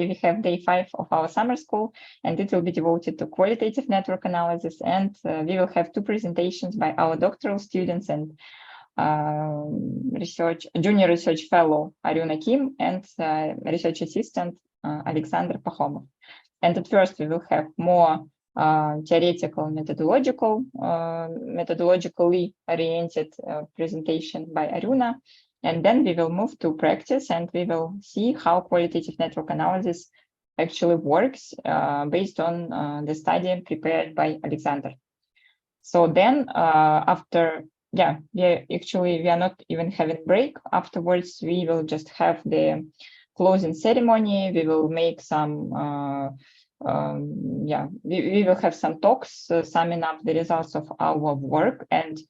we have day 5 of our summer school, and it will be devoted to qualitative network analysis. And we will have 2 presentations by our doctoral students and junior research fellow Aryuna Kim and research assistant Alexander Pakhomov. And at first, we will have more theoretical, methodologically oriented presentation by Aryuna. And then we will move to practice, and we will see how qualitative network analysis actually works based on the study prepared by Alexander. So then after, we are not even having break. Afterwards, we will just have the closing ceremony. We will make some, we will have some talks summing up the results of our work. And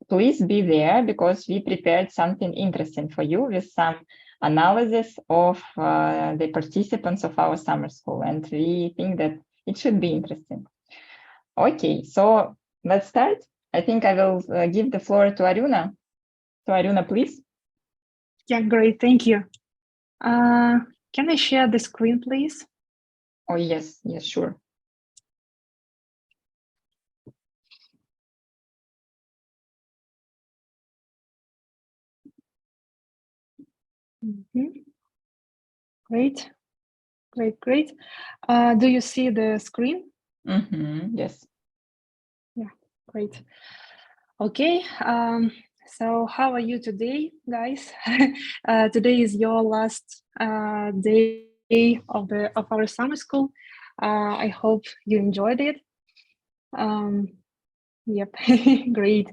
please be there, because we prepared something interesting for you with some analysis of the participants of our summer school. And we think that it should be interesting. Okay, so let's start. I think I will give the floor to Aryuna. So Aryuna, please. Yeah, great, thank you. Can I share the screen, please? Oh, yes, sure. Great. Do you see the screen? Yes. Yeah, great. Okay, so how are you today, guys? Today is your last day of our summer school. I hope you enjoyed it. Yep, great.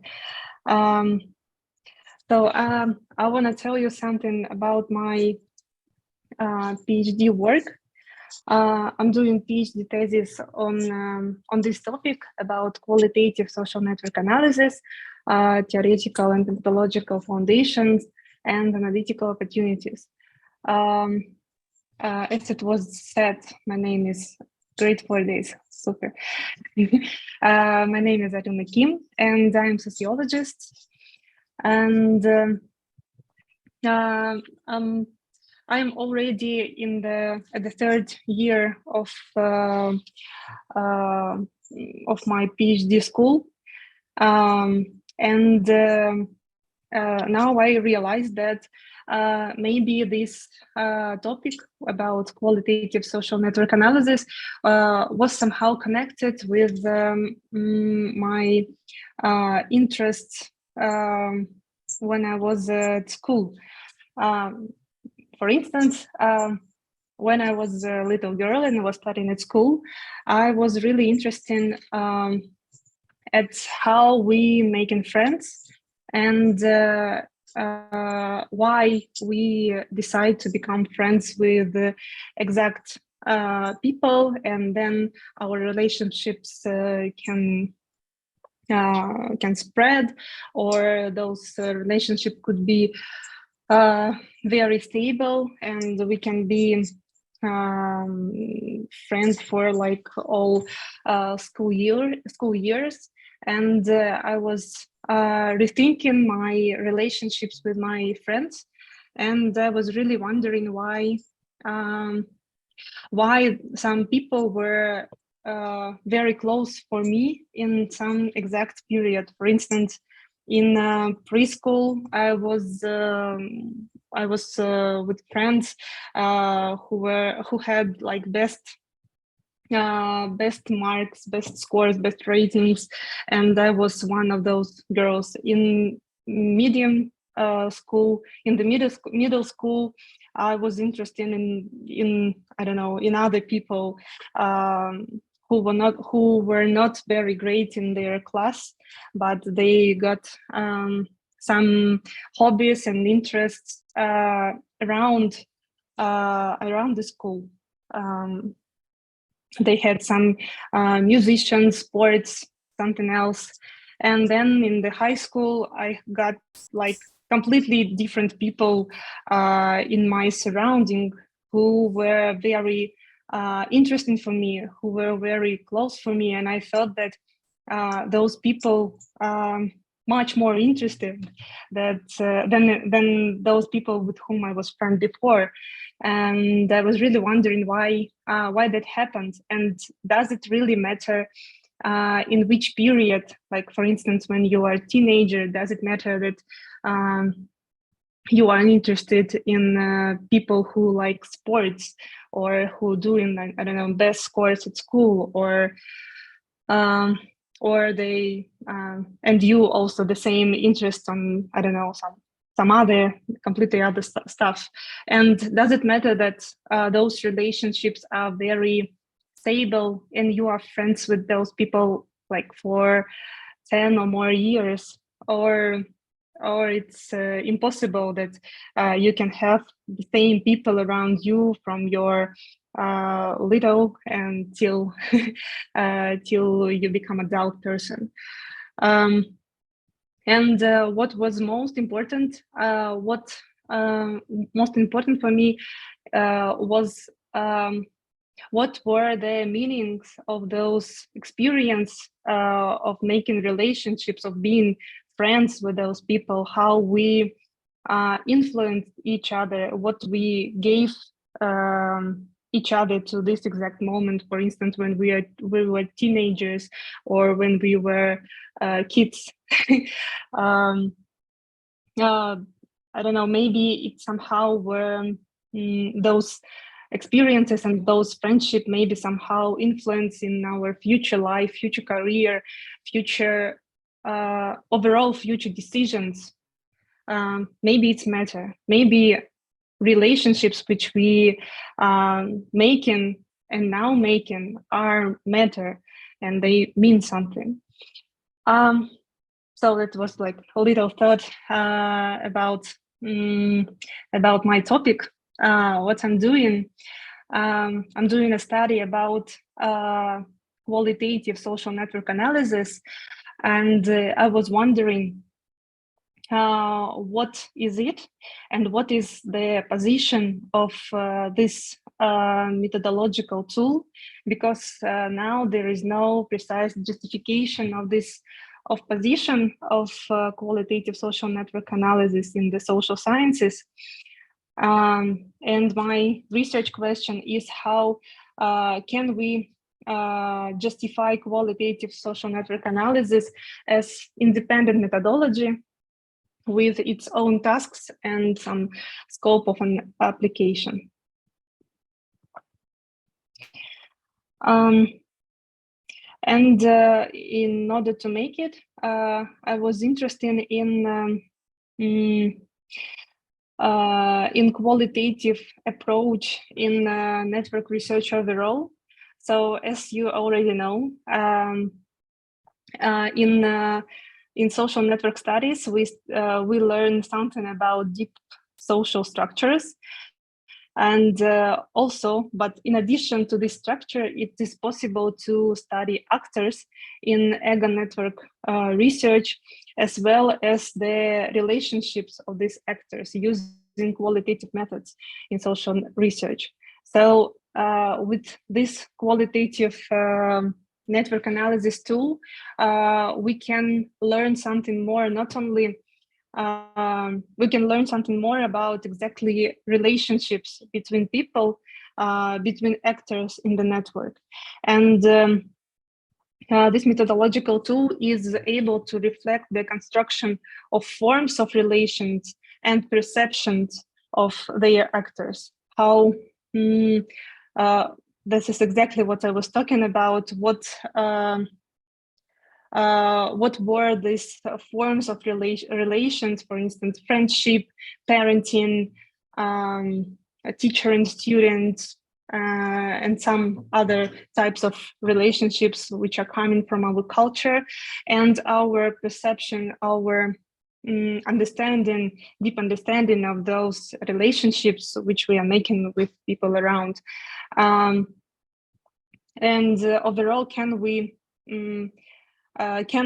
So I want to tell you something about my PhD work. I'm doing PhD thesis on this topic about qualitative social network analysis, theoretical and methodological foundations, and analytical opportunities. As it was said, my name is great for this. Super. My name is Aryuna Kim, and I'm a sociologist. And I'm already in the 3rd year of my PhD school, and now I realize that maybe this topic about qualitative social network analysis was somehow connected with my interests when I was at school. For instance, when I was a little girl and I was studying at school, I was really interested at how we making friends and why we decide to become friends with exact people, and then our relationships can spread, or those relationships could be very stable, and we can be friends for like all school years. And I was rethinking my relationships with my friends, and I was really wondering why some people were very close for me in some exact period. For instance, in preschool, I was with friends who had like best marks, best scores, best ratings, and I was one of those girls. In medium school, in the middle school, I was interested in I don't know, in other people who were not very great in their class, but they got some hobbies and interests around the school. They had some musicians, sports, something else. And then in the high school, I got like completely different people in my surrounding who were very interesting for me, who were very close for me. And I felt that those people much more interested than those people with whom I was friends before. And I was really wondering why that happened, and does it really matter in which period? Like, for instance, when you are a teenager, does it matter that you are interested in people who like sports, or who doing, like, I don't know, best scores at school, or they and you also the same interest on, I don't know, some other completely other stuff? And does it matter that those relationships are very stable and you are friends with those people like for 10 or more years, or it's impossible that you can have the same people around you from your little until till you become adult person? And what was most important, most important for me was what were the meanings of those experience of making relationships, of being friends with those people, how we influenced each other, what we gave each other to this exact moment. For instance, when we were teenagers, or when we were kids. I don't know, maybe it somehow were those experiences and those friendship maybe somehow influence in our future life, future career, future overall future decisions. Maybe it's matter. Maybe relationships which we making and now making are matter, and they mean something. So that was like a little thought about my topic, what I'm doing. I'm doing a study about qualitative social network analysis, and I was wondering what is it, and what is the position of this methodological tool, because now there is no precise justification of this position of qualitative social network analysis in the social sciences. And my research question is, how can we justify qualitative social network analysis as independent methodology with its own tasks and some scope of an application? And in order to make it, I was interested in qualitative approach in network research overall. So, as you already know, in social network studies, we learn something about deep social structures. And also, but in addition to this structure, it is possible to study actors in ego network research, as well as the relationships of these actors using qualitative methods in social research. So with this qualitative network analysis tool, we can learn something more, not only we can learn something more about exactly relationships between people, between actors in the network. And this methodological tool is able to reflect the construction of forms of relations and perceptions of their actors. How this is exactly what I was talking about. What were these forms of relations, for instance, friendship, parenting, a teacher and student, and some other types of relationships which are coming from our culture and our perception, our understanding, deep understanding of those relationships which we are making with people around. And overall, can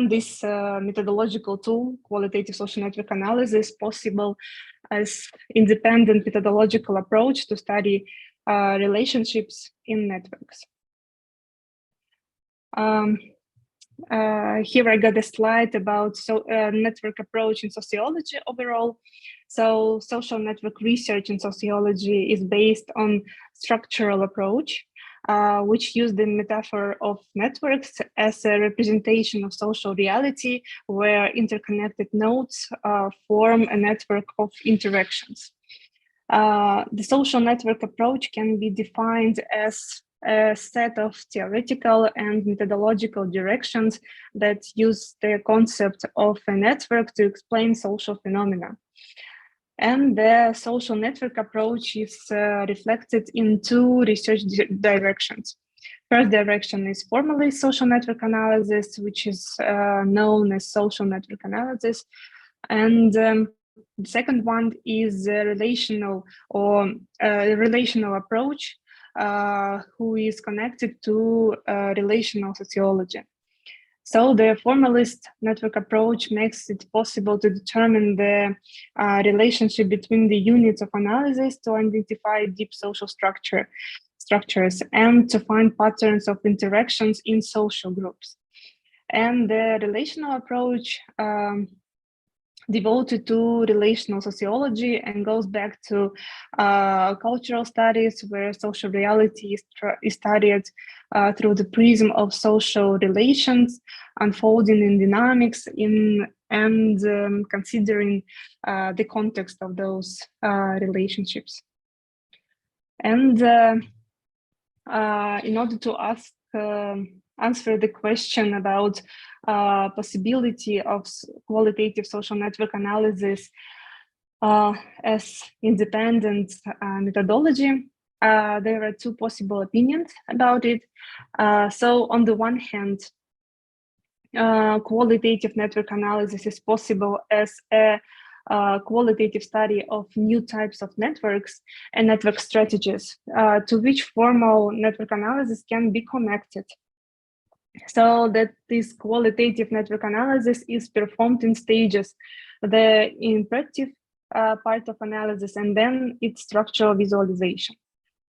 this methodological tool, qualitative social network analysis, possible as independent methodological approach to study relationships in networks? Here I got a slide about network approach in sociology overall. So social network research in sociology is based on structural approach, which use the metaphor of networks as a representation of social reality, where interconnected nodes form a network of interactions. The social network approach can be defined as a set of theoretical and methodological directions that use the concept of a network to explain social phenomena. And the social network approach is reflected in two research directions. First direction is formally social network analysis, which is known as social network analysis. And the second one is relational or relational approach, who is connected to relational sociology. So the formalist network approach makes it possible to determine the relationship between the units of analysis to identify deep social structures and to find patterns of interactions in social groups. And the relational approach devoted to relational sociology and goes back to cultural studies, where social reality is studied through the prism of social relations unfolding in dynamics and considering the context of those relationships. And in order to answer the question about possibility of qualitative social network analysis as independent methodology, there are two possible opinions about it. So on the one hand, qualitative network analysis is possible as a qualitative study of new types of networks and network strategies to which formal network analysis can be connected. So that this qualitative network analysis is performed in stages, the interpretive part of analysis, and then its structural visualization.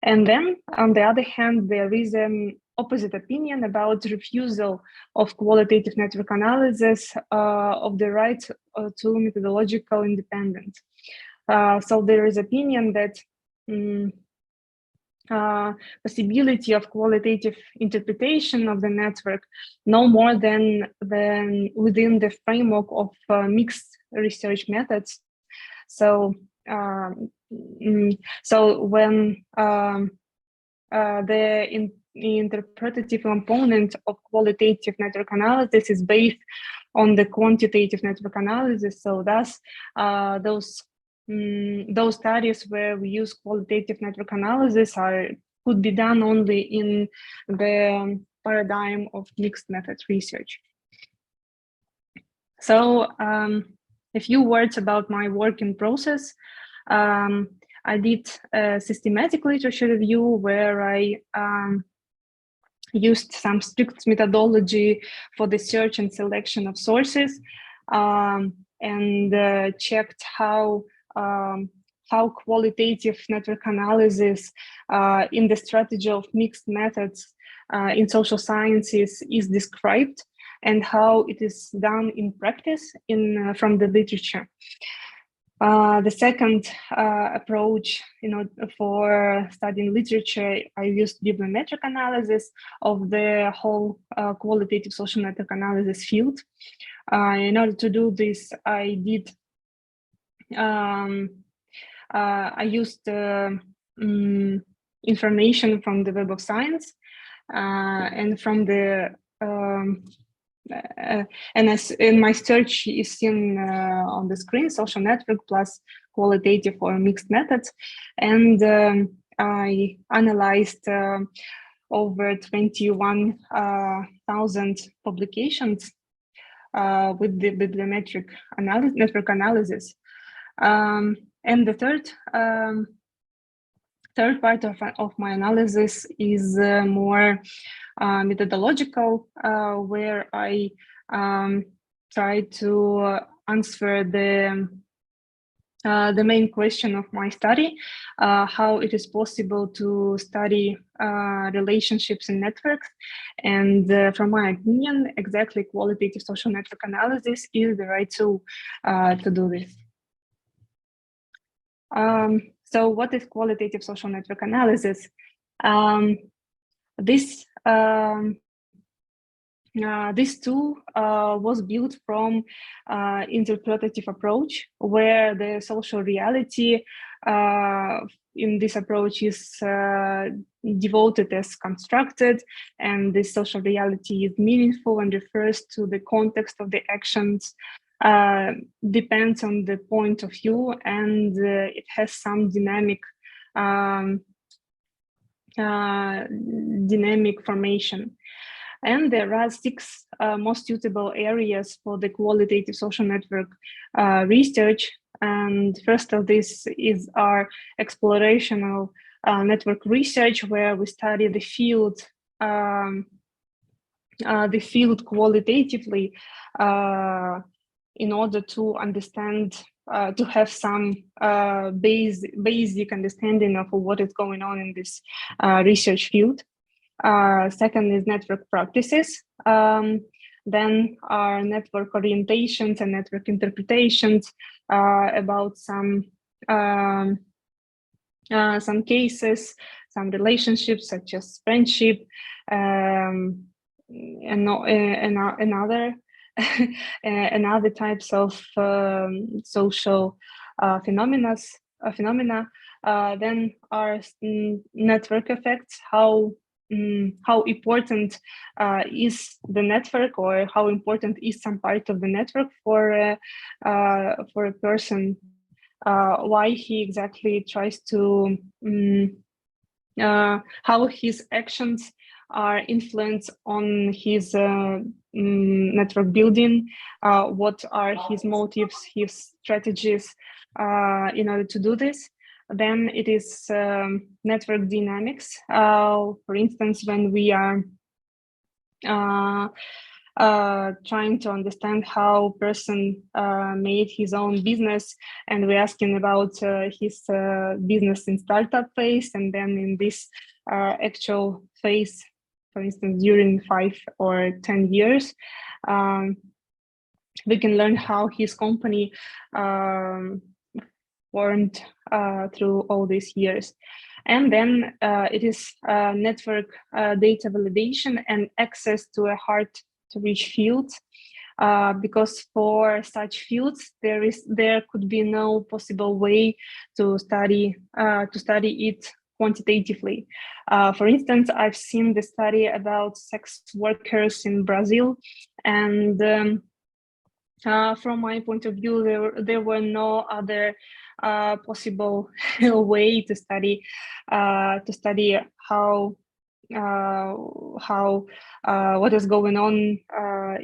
And then, on the other hand, there is an opposite opinion about refusal of qualitative network analysis of the right to methodological independence. So there is opinion that possibility of qualitative interpretation of the network no more than within the framework of mixed research methods. So so when the interpretative component of qualitative network analysis is based on the quantitative network analysis, so thus those studies where we use qualitative network analysis could be done only in the paradigm of mixed method research. So a few words about my work in process. I did a systematic literature review where I used some strict methodology for the search and selection of sources and checked how qualitative network analysis in the strategy of mixed methods in social sciences is described and how it is done in practice from the literature. The second approach, for studying literature, I used bibliometric analysis of the whole qualitative social network analysis field. In order to do this, I did. I used information from the Web of Science and from the and as in my search is seen on the screen, social network plus qualitative or mixed methods, and I analyzed over 21,000 publications with the bibliometric network analysis. And the third part of my analysis is more methodological, where I try to answer the main question of my study, how it is possible to study relationships in networks. And from my opinion, exactly qualitative social network analysis is the right tool to do this. So what is qualitative social network analysis? This tool was built from interpretative approach, where the social reality in this approach is devoted as constructed, and this social reality is meaningful and refers to the context of the actions, depends on the point of view, and it has some dynamic formation. And there are 6 most suitable areas for the qualitative social network research. And first of this is our explorational network research, where we study the field qualitatively in order to understand, to have some basic understanding of what is going on in this research field. Second is network practices. Then are network orientations and network interpretations about some cases, some relationships such as friendship, and other types of social phenomena. Then are network effects, how important is the network, or how important is some part of the network for a person, why he exactly tries to, how his actions are influenced on his network building, what are his motives, his strategies in order to do this. Then it is network dynamics. For instance, when we are trying to understand how a person made his own business, and we're asking about his business in startup phase, and then in this actual phase, for instance, during 5 or 10 years, we can learn how his company formed through all these years. And then it is network data validation and access to a hard-to-reach field, because for such fields there could be no possible way to study it quantitatively. For instance, I've seen the study about sex workers in Brazil, and from my point of view, there were no other possible way to study how what is going on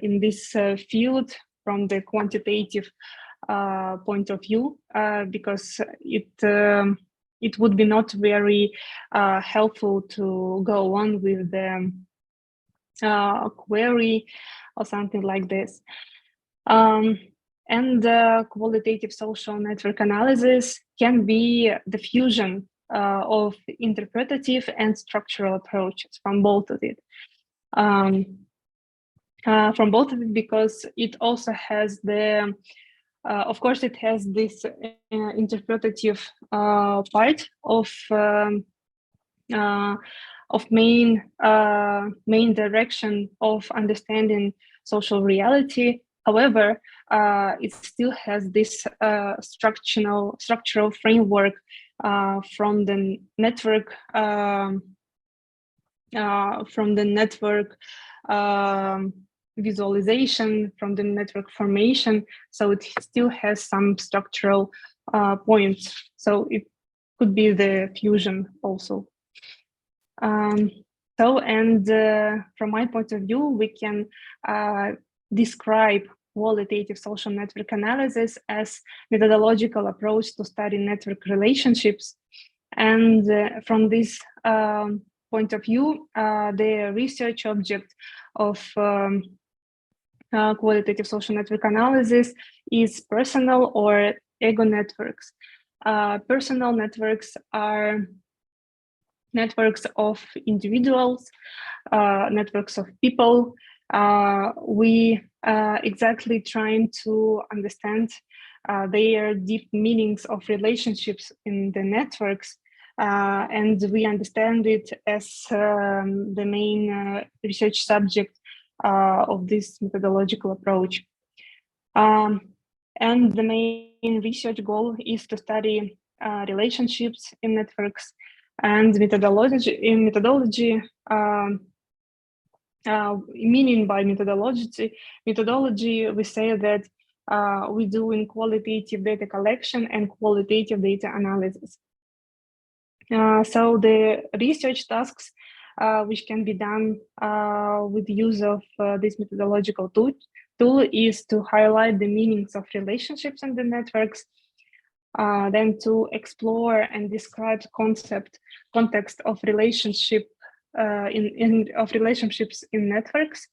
in this field from the quantitative point of view, because it would be not very helpful to go on with the query or something like this. And qualitative social network analysis can be the fusion of interpretative and structural approaches from both of it. Because it also has the, of course, it has this interpretative part of main direction of understanding social reality. However, it still has this structural framework from the network visualization, from the network formation. So it still has some structural points. So it could be the fusion also. From my point of view, we can describe qualitative social network analysis as methodological approach to study network relationships. And from this point of view, the research object of qualitative social network analysis is personal or ego networks. Personal networks are networks of individuals, networks of people. We exactly trying to understand their deep meanings of relationships in the networks, and we understand it as the main research subject of this methodological approach. And the main research goal is to study relationships in networks, and methodology, meaning by methodology, we say that we do in qualitative data collection and qualitative data analysis. So the research tasks which can be done with the use of this methodological tool is to highlight the meanings of relationships in the networks, then to explore and describe context of relationships in networks,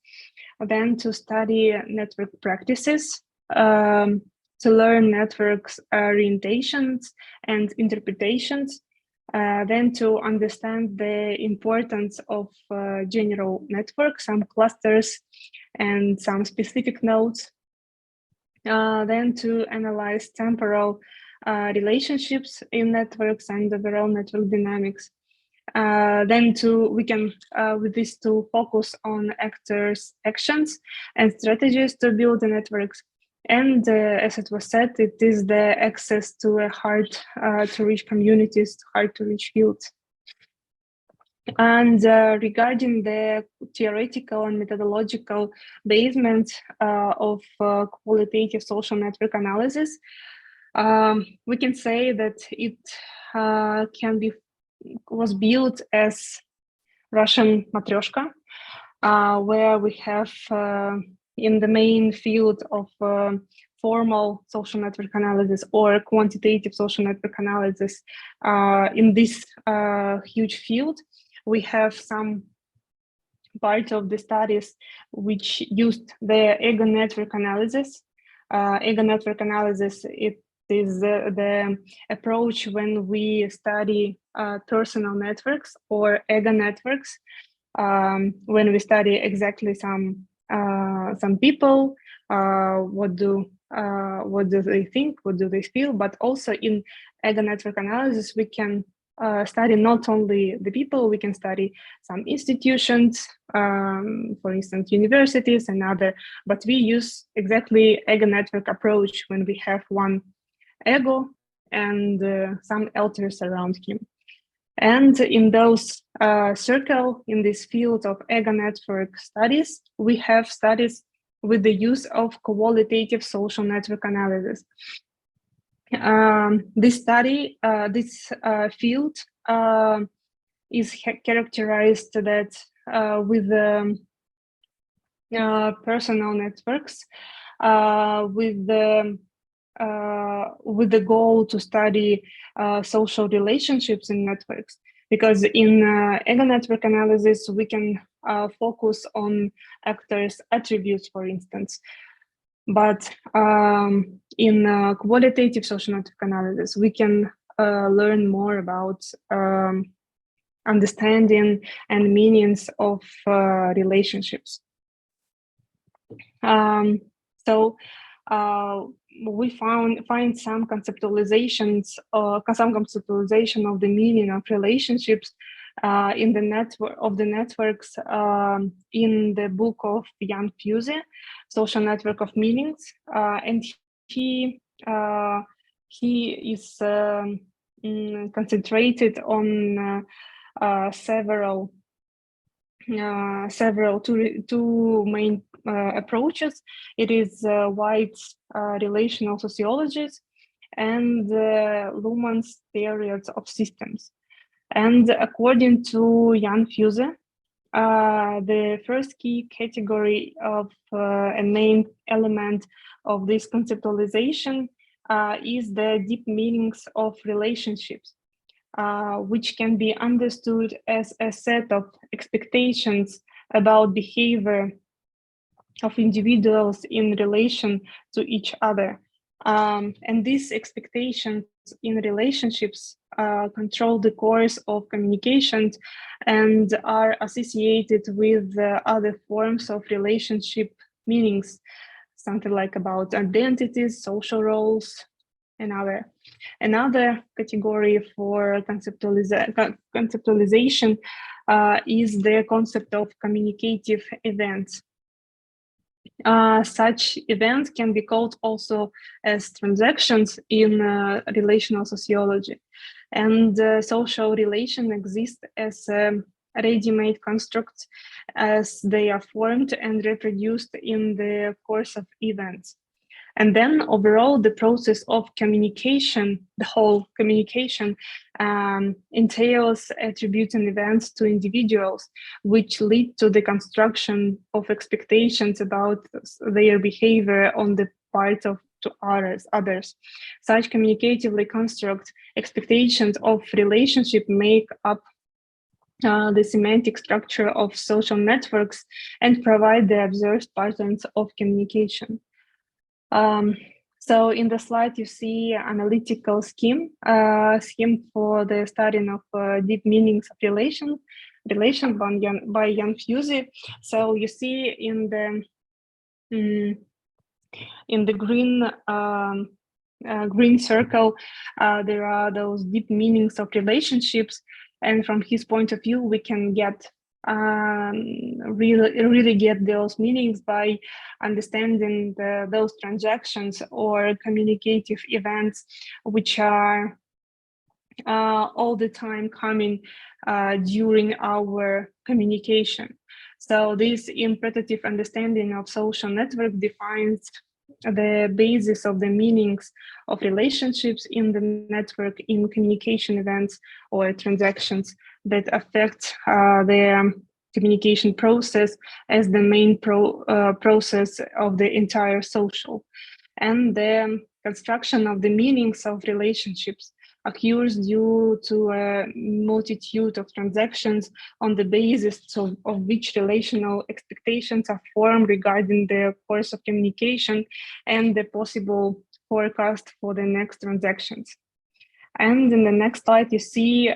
then to study network practices, to learn networks orientations and interpretations, then to understand the importance of general networks, some clusters and some specific nodes, then to analyze temporal relationships in networks and overall network dynamics. Then we can with this to focus on actors' actions and strategies to build the networks. And as it was said, it is the access to a hard to reach communities, hard to reach fields. And regarding the theoretical and methodological basement of qualitative social network analysis, we can say that it was built as Russian matryoshka, where we have in the main field of formal social network analysis or quantitative social network analysis, in this huge field, we have some part of the studies which used the ego network analysis. Ego network analysis, it is the approach when we study personal networks or ego networks, when we study exactly some people, what do they think, what do they feel, but also in ego network analysis we can study not only the people, we can study some institutions, for instance universities and other, but we use exactly ego network approach when we have one ego and some alters around him. And in those circle, in this field of ego network studies, we have studies with the use of qualitative social network analysis. This study, this field is characterized that with personal networks, with the goal to study social relationships in networks, because in ego network analysis we can focus on actors' attributes, for instance. But in qualitative social network analysis, we can learn more about understanding and meanings of relationships. So we find some conceptualizations, some conceptualization of the meaning of relationships in the networks in the book of Jan Fuse, Social Network of Meanings, and he is concentrated on several two main approaches. It is White's relational sociologies and Luhmann's theories of systems. And according to Jan Fuse, the first key category of a main element of this conceptualization is the deep meanings of relationships, which can be understood as a set of expectations about behavior of individuals in relation to each other. And these expectations in relationships control the course of communications and are associated with other forms of relationship meanings, something like about identities, social roles, and another category for conceptualization is the concept of communicative events. Such events can be called also as transactions in relational sociology. And social relations exist as ready-made constructs as they are formed and reproduced in the course of events. And then overall, the process of communication, the whole communication, entails attributing events to individuals, which lead to the construction of expectations about their behavior on the part of others. Such communicatively construct expectations of relationship make up the semantic structure of social networks and provide the observed patterns of communication. So in the slide, you see analytical scheme for the studying of deep meanings of relation by Jan Fusey. So you see in the green circle, there are those deep meanings of relationships, and from his point of view, we can get really get those meanings by understanding those transactions or communicative events which are all the time coming during our communication. So this interpretative understanding of social network defines the basis of the meanings of relationships in the network in communication events or transactions that affect the communication process as the main process of the entire social. And the construction of the meanings of relationships occurs due to a multitude of transactions on the basis of which relational expectations are formed regarding the course of communication and the possible forecast for the next transactions. And in the next slide, you see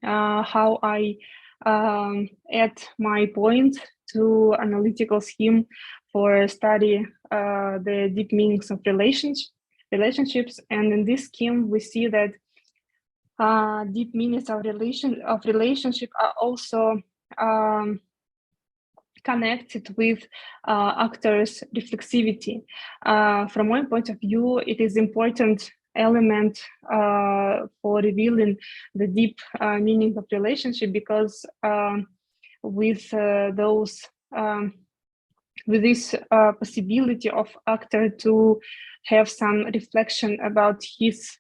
how I add my point to analytical scheme for study the deep meanings of relationships. And in this scheme, we see that deep meanings of relationship are also connected with actors' reflexivity. From my point of view, it is important element for revealing the deep meaning of relationship, because with this possibility of actor to have some reflection about his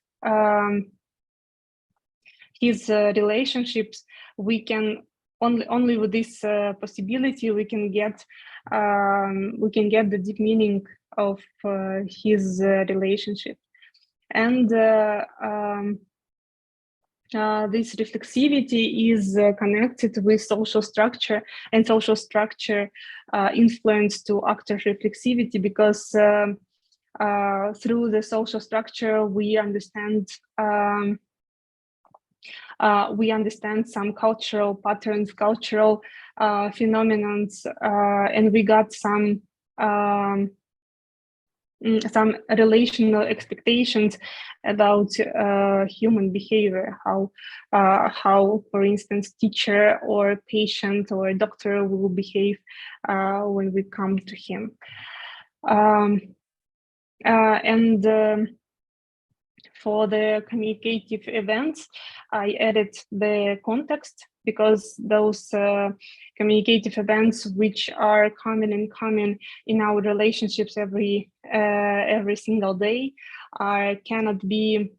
relationships, we can only with this possibility we can get the deep meaning of his relationship. And this reflexivity is connected with social structure, and social structure influence to actor reflexivity, because through the social structure we understand some cultural patterns, cultural phenomena, and we got some relational expectations about human behavior, how, for instance, teacher or patient or doctor will behave when we come to him. For the communicative events, I added the context, because those communicative events which are common in our relationships every single day cannot be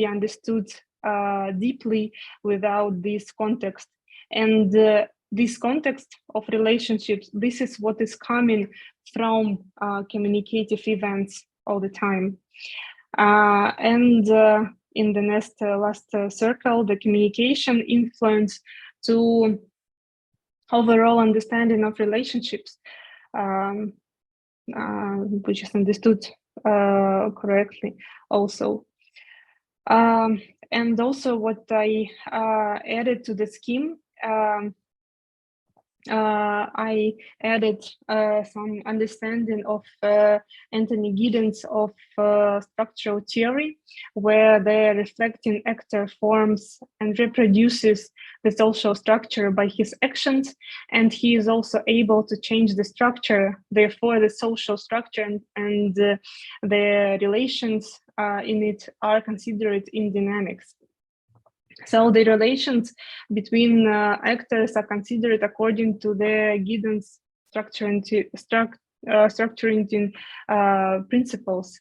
understood deeply without this context. And this context of relationships, this is what is coming from communicative events all the time. In the last circle, the communication influence to overall understanding of relationships, which is understood correctly also. And also what I added to the scheme I added some understanding of Anthony Giddens of structural theory, where the reflecting actor forms and reproduces the social structure by his actions, and he is also able to change the structure. Therefore, the social structure and the relations in it are considered in dynamics. So the relations between actors are considered according to the Giddens structuring principles,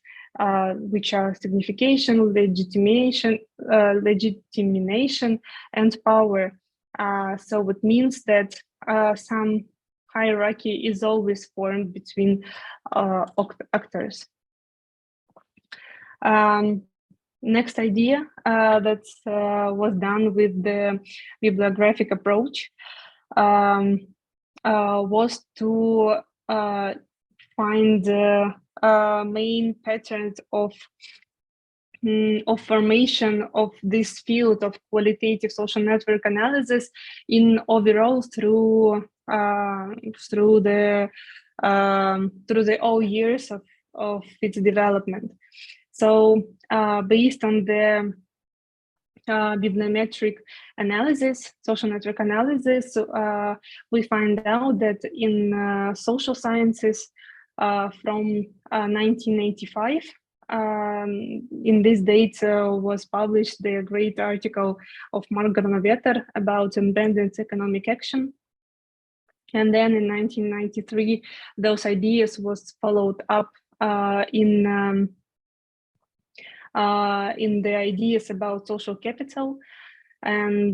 which are signification, legitimation, and power. So it means that some hierarchy is always formed between actors. Next idea that was done with the bibliographic approach was to find the main patterns of formation of this field of qualitative social network analysis in overall through the all years of its development. So based on the bibliometric analysis, social network analysis, we find out that in social sciences from 1985, in this date was published the great article of Mark Granovetter about embedded economic action. And then in 1993, those ideas was followed up in the ideas about social capital, and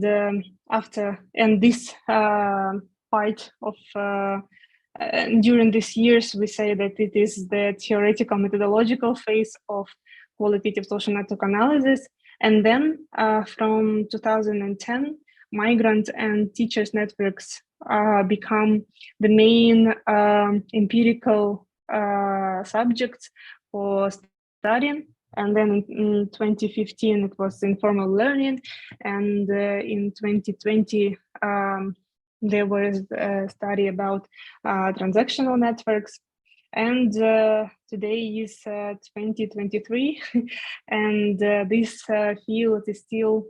this part of during these years, we say that it is the theoretical methodological phase of qualitative social network analysis, and then from 2010, migrant and teachers networks become the main empirical subjects for studying. And then in 2015, it was informal learning. And in 2020, there was a study about transactional networks. And today is 2023, and this field is still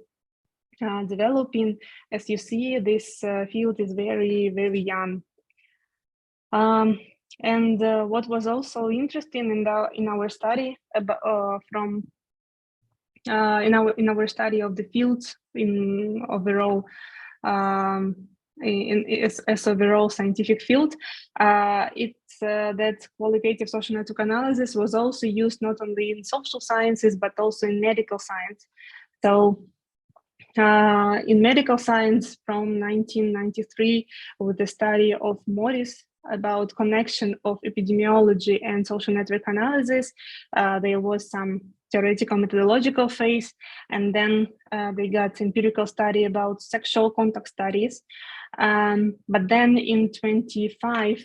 developing. As you see, this field is very, very young. And what was also interesting in our study about in our study of the fields in overall as overall scientific field, it's that qualitative social network analysis was also used not only in social sciences but also in medical science. So in medical science from 1993, with the study of Morris about connection of epidemiology and social network analysis, there was some theoretical methodological phase, and then they got empirical study about sexual contact studies. But then in 2005,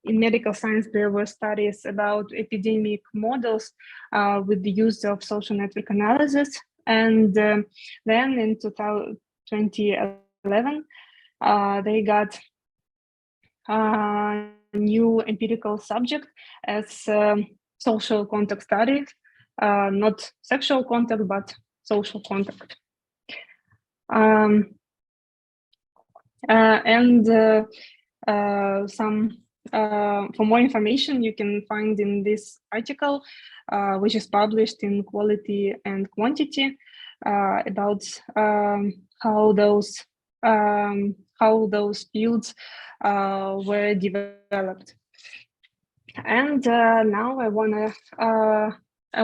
in medical science, there were studies about epidemic models with the use of social network analysis. And then in 2011, they got a new empirical subject as social contact studies, not sexual contact, but social contact. For more information, you can find in this article, which is published in Quality and Quantity, about how those fields were developed. And now I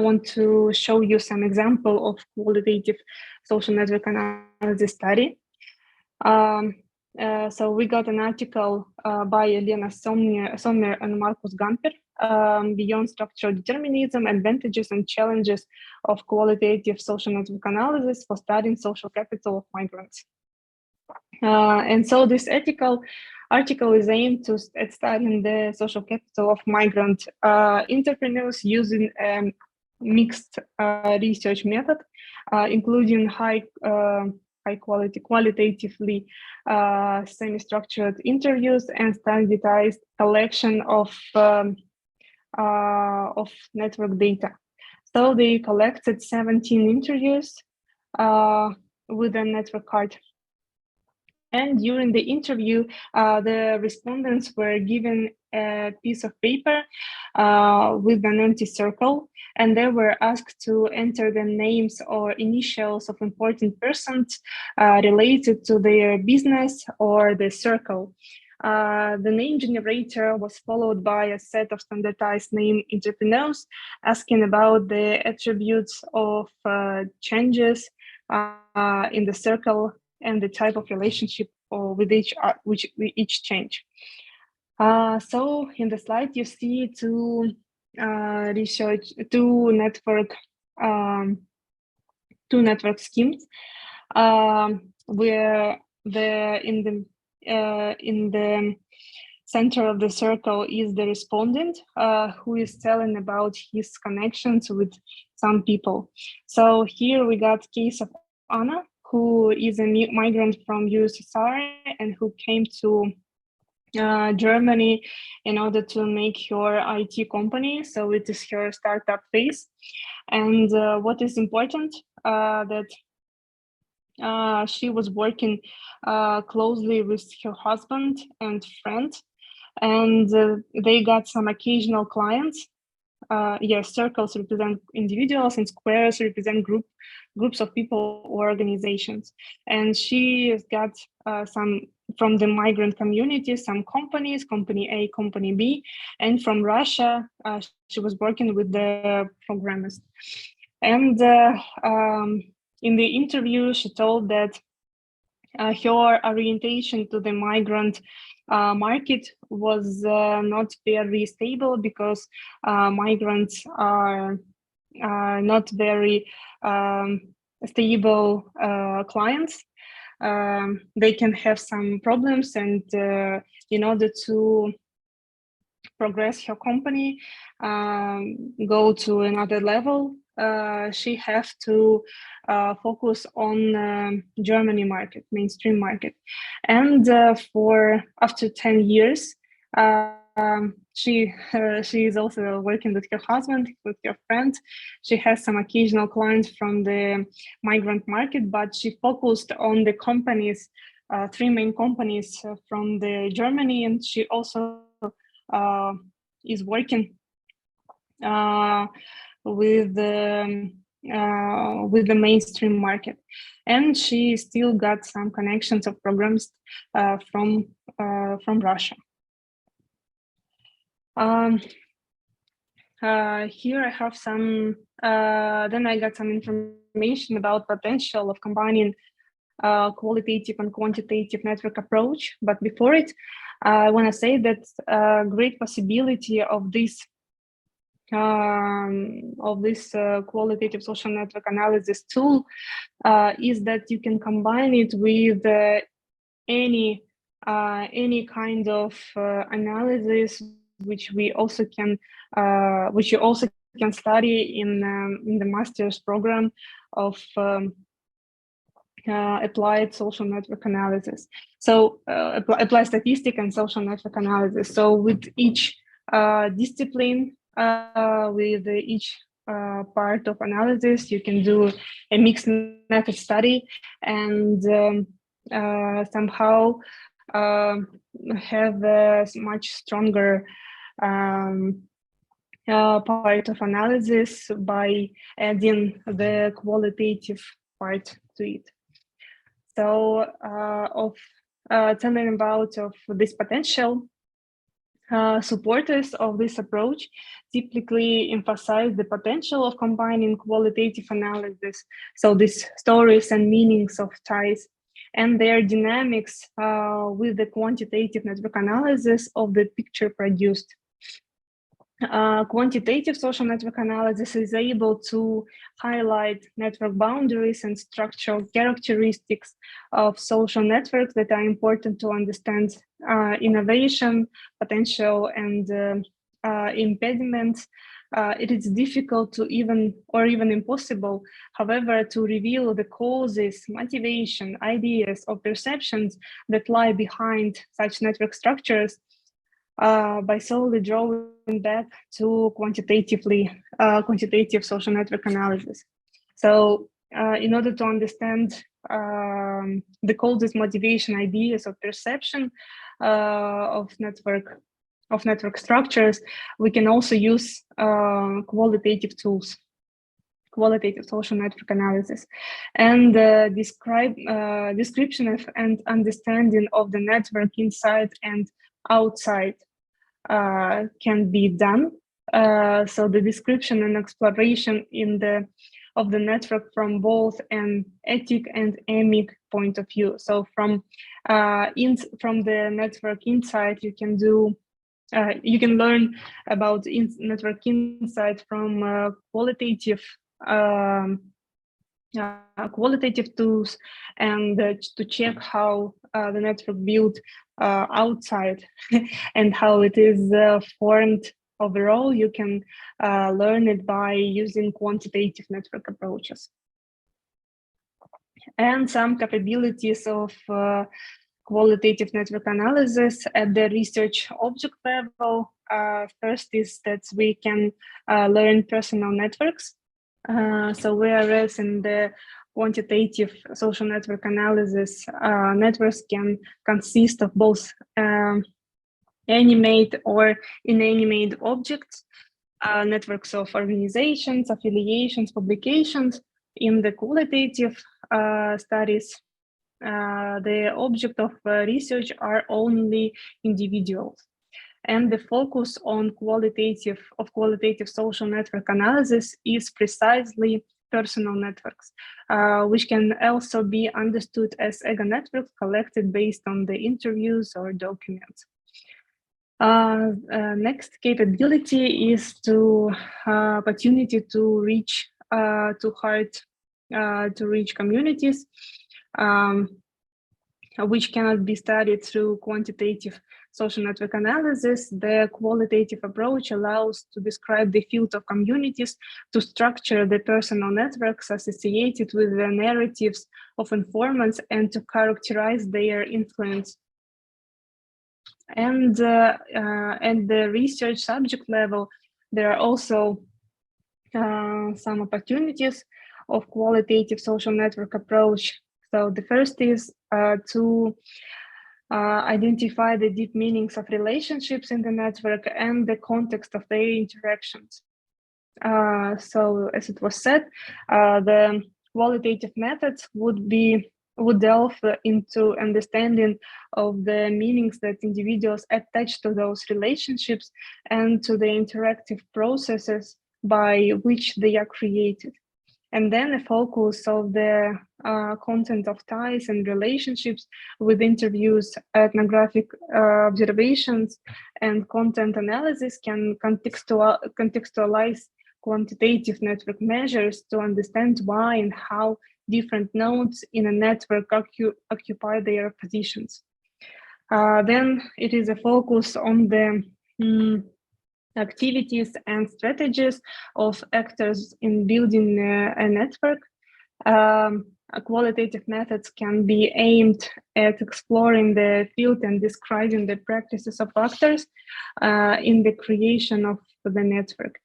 want to show you some example of qualitative social network analysis study. So we got an article by Elena Sommer and Markus Gamper, Beyond Structural Determinism, Advantages and Challenges of Qualitative Social Network Analysis for Studying Social Capital of Migrants. And so this article is aimed at studying the social capital of migrant entrepreneurs using a mixed research method, including high high quality, qualitatively semi-structured interviews and standardized collection of network data. So they collected 17 interviews with a network card. And during the interview, the respondents were given a piece of paper with an empty circle, and they were asked to enter the names or initials of important persons related to their business or the circle. The name generator was followed by a set of standardized name entrepreneurs asking about the attributes of changes in the circle and the type of relationship with each change. So in the slide, you see two network schemes where in the center of the circle is the respondent who is telling about his connections with some people. So here we got case of Anna, who is a migrant from USSR and who came to Germany in order to make her IT company. So it is her startup phase. And what is important that she was working closely with her husband and friend, and they got some occasional clients. Circles represent individuals and squares represent groups of people or organizations. And she got some from the migrant community, some companies, company A, company B, and from Russia, she was working with the programmers. And in the interview, she told that her orientation to the migrant market was not very stable because migrants are not very stable clients. They can have some problems, and in order to progress her company, go to another level, she have to focus on Germany market, mainstream market. And for after 10 years, she is also working with her husband, with her friend. She has some occasional clients from the migrant market, but she focused on the companies, three main companies from the Germany, and she also is working with the mainstream market, and she still got some connections of programs from Russia. Here I have some. Then I got some information about potential of combining qualitative and quantitative network approach. But before it, I want to say that great possibility of this qualitative social network analysis tool is that you can combine it with any kind of analysis which you also can study in the master's program of applied social network analysis. So applied statistics and social network analysis. So with each discipline, with each part of analysis, you can do a mixed method study and somehow have a much stronger part of analysis by adding the qualitative part to it. So telling about of this potential, supporters of this approach typically emphasize the potential of combining qualitative analysis, so these stories and meanings of ties, and their dynamics with the quantitative network analysis of the picture produced. Quantitative social network analysis is able to highlight network boundaries and structural characteristics of social networks that are important to understand innovation, potential, and impediments it is difficult to even impossible, however, to reveal the causes, motivation, ideas, or perceptions that lie behind such network structures by solely drawing back to quantitative social network analysis. So in order to understand the causes, motivation, ideas, or perception of network structures, we can also use qualitative tools, qualitative social network analysis, and description of and understanding of the network inside and outside can be done. So the description and exploration of the network from both an ethic and emic point of view. So from the network inside, you can learn about network insight from qualitative tools, and to check how the network built outside and how it is formed overall. You can learn it by using quantitative network approaches. And some capabilities of qualitative network analysis at the research object level. First is that we can learn personal networks. So whereas in the quantitative social network analysis, networks can consist of both animate or inanimate objects, networks of organizations, affiliations, publications. In the qualitative studies, the object of research are only individuals. And the focus on qualitative social network analysis is precisely personal networks, which can also be understood as ego networks collected based on the interviews or documents. Next capability is opportunity to reach communities, which cannot be studied through quantitative social network analysis. The qualitative approach allows to describe the field of communities, to structure the personal networks associated with the narratives of informants, and to characterize their influence. And at the research subject level, there are also some opportunities of qualitative social network approach. So the first is to identify the deep meanings of relationships in the network and the context of their interactions. So as it was said, the qualitative methods would delve into understanding of the meanings that individuals attach to those relationships and to the interactive processes by which they are created. And then a focus of the content of ties and relationships with interviews, ethnographic observations, and content analysis can contextualize quantitative network measures to understand why and how different nodes in a network occupy their positions. Then it is a focus on the activities and strategies of actors in building a network. Qualitative methods can be aimed at exploring the field and describing the practices of actors in the creation of the network.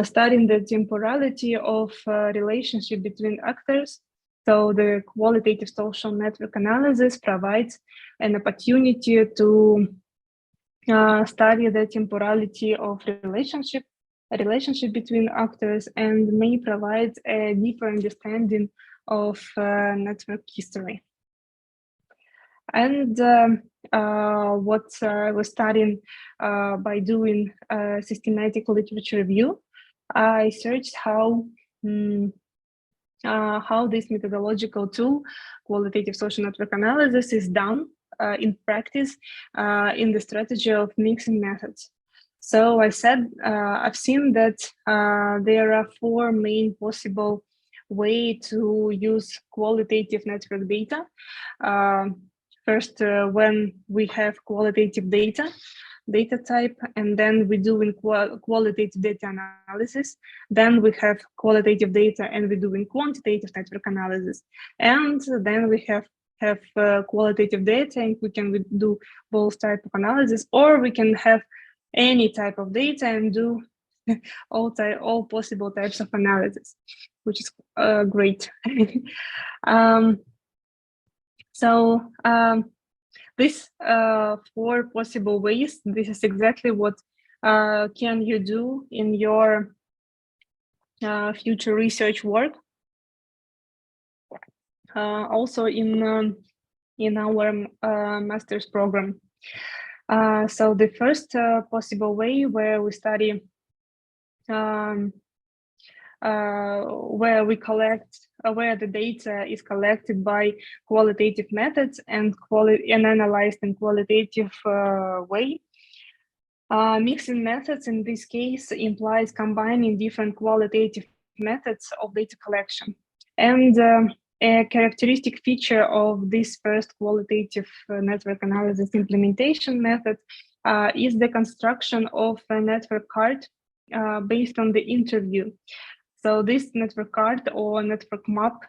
Studying the temporality of relationship between actors. So the qualitative social network analysis provides an opportunity to study the temporality of relationship between actors, and may provide a deeper understanding of network history. And what I was studying by doing systematic literature review, I searched how this methodological tool, qualitative social network analysis, is done in practice in the strategy of mixing methods. So I said, I've seen that there are four main possible ways to use qualitative network data. First, when we have qualitative data, data type, and then we do in qualitative data analysis. Then we have qualitative data, and we do in quantitative network analysis. And then we have qualitative data, and we can do both type of analysis, or we can have any type of data and do all possible types of analysis, which is great. This 4 possible ways, this is exactly what can you do in your future research work. Also in our master's program. So the first possible way where we study, where we collect, where the data is collected by qualitative methods and analyzed in qualitative way. Mixing methods in this case implies combining different qualitative methods of data collection. And a characteristic feature of this first qualitative network analysis implementation method is the construction of a network card based on the interview. So this network card or network map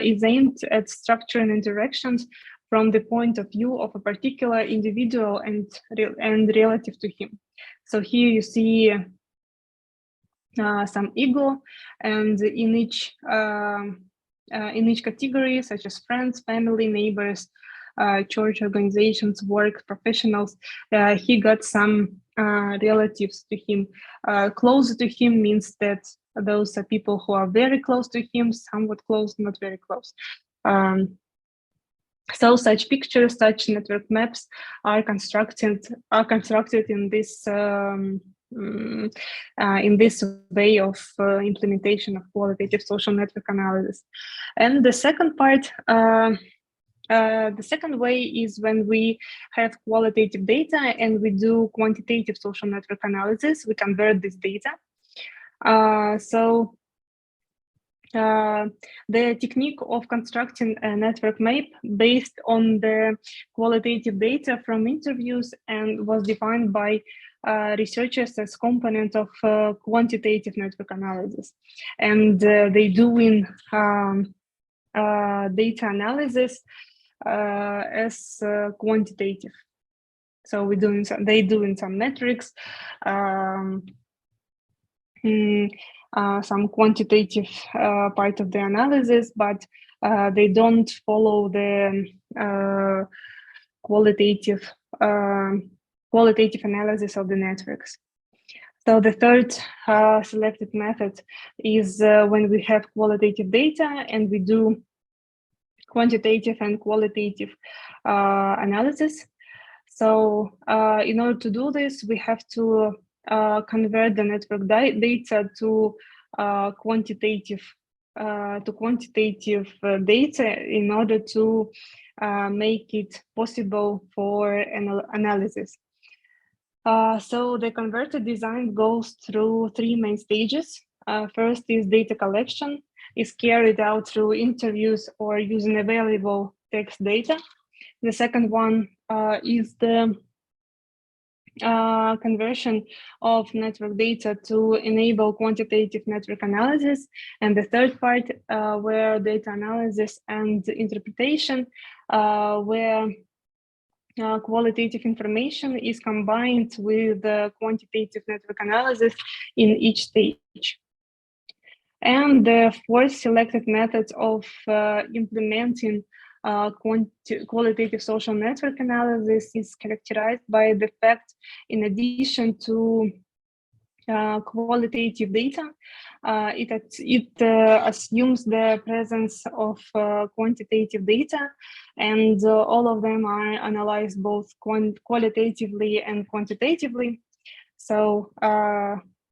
is aimed at structuring interactions from the point of view of a particular individual and relative to him. So here you see some ego, and in each category, such as friends, family, neighbors, church organizations, work professionals, he got some relatives to him. Closer to him means that those are people who are very close to him, somewhat close, not very close. So such pictures, such network maps are constructed in this way of implementation of qualitative social network analysis. And the second part, the second way is when we have qualitative data and we do quantitative social network analysis. We convert this data. The technique of constructing a network map based on the qualitative data from interviews and was defined by researchers as component of quantitative network analysis. And they do in data analysis as quantitative. So they do in some metrics, some quantitative part of the analysis, but they don't follow the qualitative analysis of the networks. So the third selected method is when we have qualitative data and we do quantitative and qualitative analysis. So in order to do this, we have to convert the network data to quantitative data in order to make it possible for analysis. So the converted design goes through 3 main stages. First is data collection, is carried out through interviews or using available text data. The second one is the conversion of network data to enable quantitative network analysis. And the third part, where data analysis and interpretation, where qualitative information is combined with quantitative network analysis in each stage. And the fourth selected method of implementing qualitative social network analysis is characterized by the fact, in addition to qualitative data, it assumes the presence of quantitative data, and all of them are analyzed both qualitatively and quantitatively. So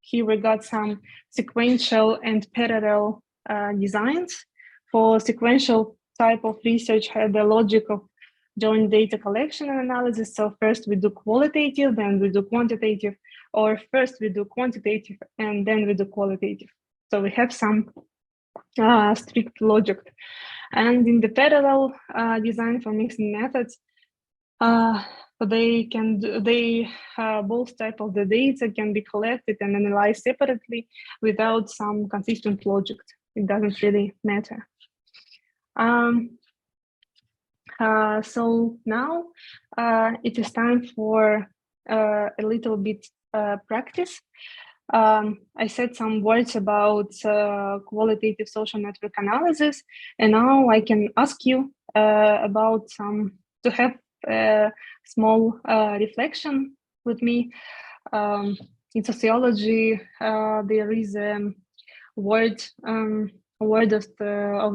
here we got some sequential and parallel designs. For sequential type of research had the logic of joint data collection and analysis. So first we do qualitative, then we do quantitative, or first we do quantitative and then we do qualitative. So we have some strict logic. And in the parallel design for mixing methods, Both type of the data can be collected and analyzed separately without some consistent logic. It doesn't really matter. So now it is time for a little bit practice. I said some words about qualitative social network analysis, and now I can ask you about to have a small reflection with me. In sociology, there is a word of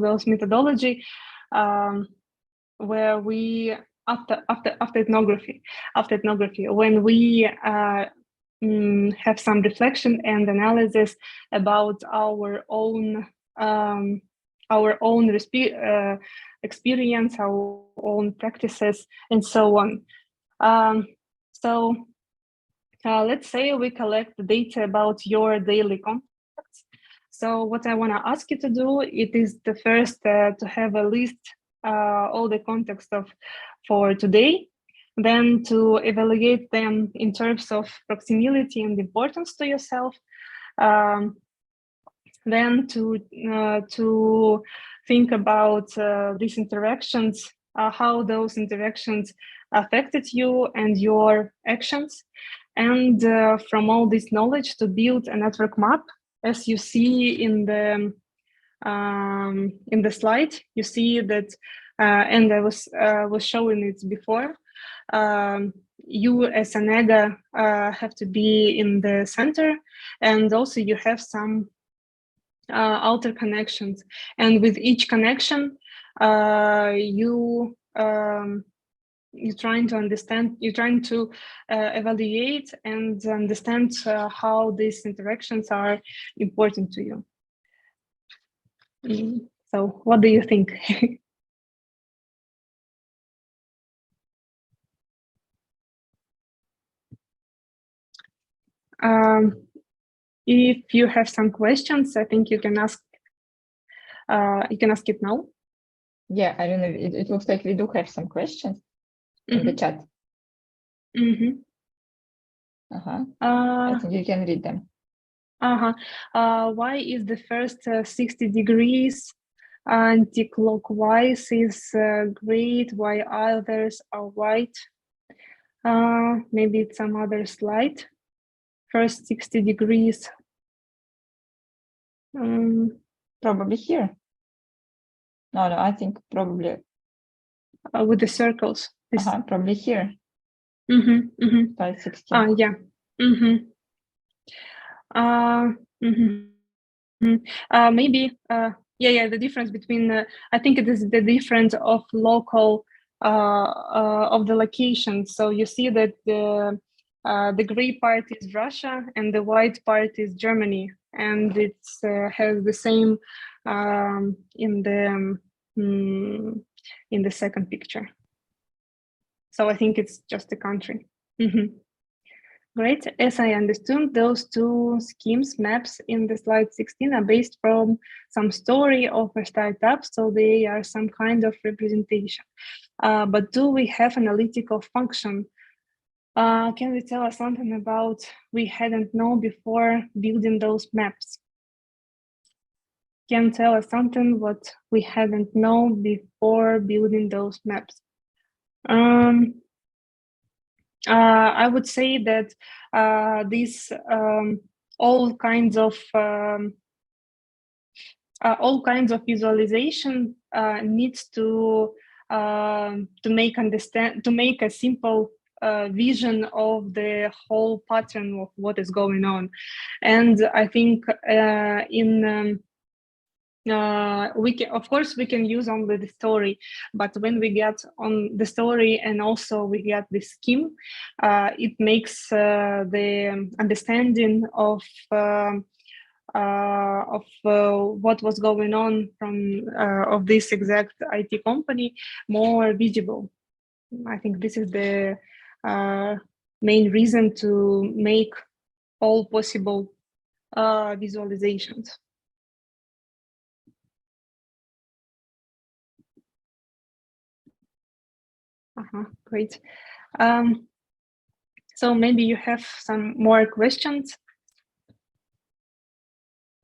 those methodology where we after ethnography, when we have some reflection and analysis about our own experience, our own practices, and so on. Let's say we collect the data about your daily contacts. So what I want to ask you to do, it is the first to have a list all the contacts for today, then to evaluate them in terms of proximity and importance to yourself, then to think about these interactions, how those interactions affected you and your actions, and from all this knowledge to build a network map, as you see in the slide. You see that, and I was showing it before. You as an EGA have to be in the center, and also you have some outer connections. And with each connection, you're trying to understand, you're trying to evaluate and understand how these interactions are important to you. So what do you think? If you have some questions, I think you can ask. You can ask it now. Yeah, I don't know. It looks like we do have some questions in the chat. I think you can read them. Why is the first 60 degrees anti-clockwise is great? Why others are white? Maybe it's some other slide. First 60 degrees. Probably here. No, I think probably with the circles. Probably here. Slide 16. Yeah. Maybe. Yeah. The difference between I think it is the difference of local of the location. So you see that the gray part is Russia and the white part is Germany, and it has the same in the second picture. So I think it's just a country. Great. As I understood, those two schemes maps in the slide 16 are based from some story of a startup, so they are some kind of representation. But do we have analytical function? Can you tell us something about we hadn't known before building those maps? Can you tell us something what we hadn't known before building those maps? I would say that these all kinds of visualization needs to make a simple vision of the whole pattern of what is going on. And I think of course we can use only the story, but when we get on the story and also we get the scheme, it makes the understanding of what was going on from of this exact IT company more visible. I think this is the main reason to make all possible visualizations. Great. So maybe you have some more questions.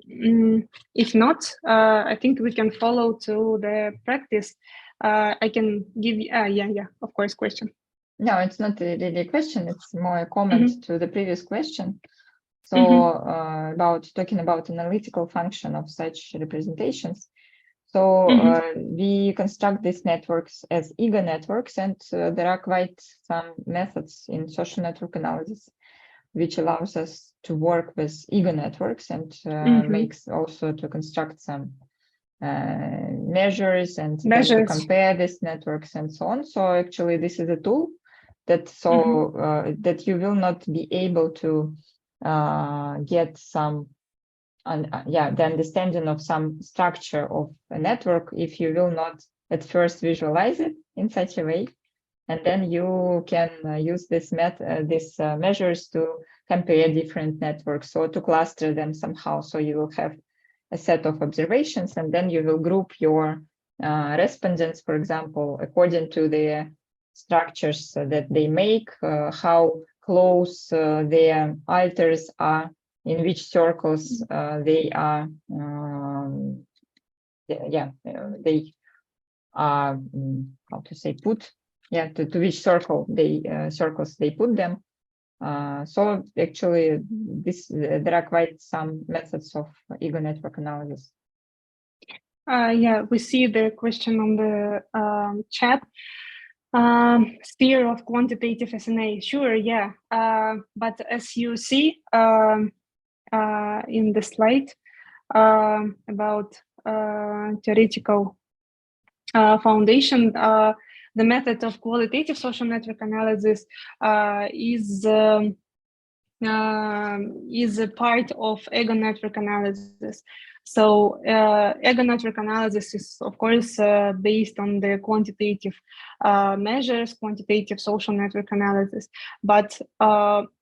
If not, I think we can follow to the practice. I can give you, of course, question. No, it's not really a question. It's more a comment to the previous question. So about talking about analytical function of such representations. So we construct these networks as eager networks, and there are quite some methods in social network analysis which allows us to work with eager networks and makes also to construct some measures and to compare these networks and so on. So actually this is a tool that that you will not be able to get some the understanding of some structure of a network if you will not at first visualize it in such a way, and then you can use this measures to compare different networks or to cluster them somehow. So you will have a set of observations, and then you will group your respondents, for example, according to the structures that they make, how close their alters are, in which circles they are, they are, how to say, put, to which circles they put them. So actually, there are quite some methods of eager network analysis. We see the question on the chat. Sphere of quantitative SNA, sure, but as you see in the slide about theoretical foundation, the method of qualitative social network analysis is a part of ego network analysis. So ego network analysis is, of course, based on the quantitative measures, quantitative social network analysis. But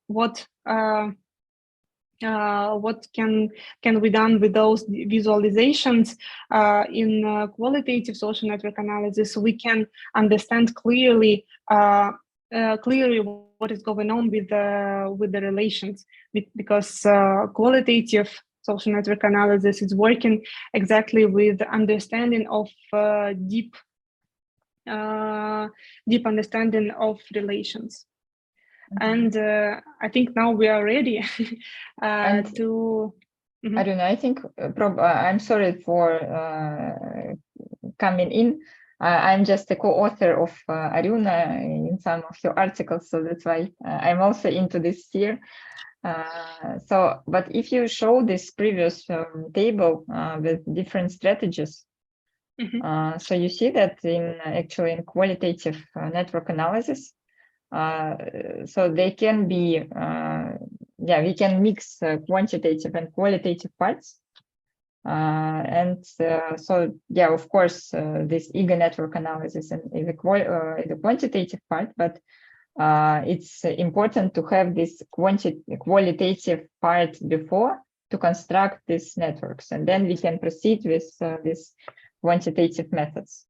what can be done with those visualizations in qualitative social network analysis? We can understand clearly what is going on with the relations, because qualitative social network analysis is working exactly with understanding of deep understanding of relations. And I think now we are ready to. Aryuna, I think I'm sorry for coming in. I'm just a co-author of Aryuna in some of your articles, so that's why I'm also into this sphere. But if you show this previous table with different strategies, so you see that in qualitative network analysis, so they can be, we can mix quantitative and qualitative parts. Of course, this eager network analysis is a quantitative part, but it's important to have this qualitative part before to construct these networks, and then we can proceed with these quantitative methods.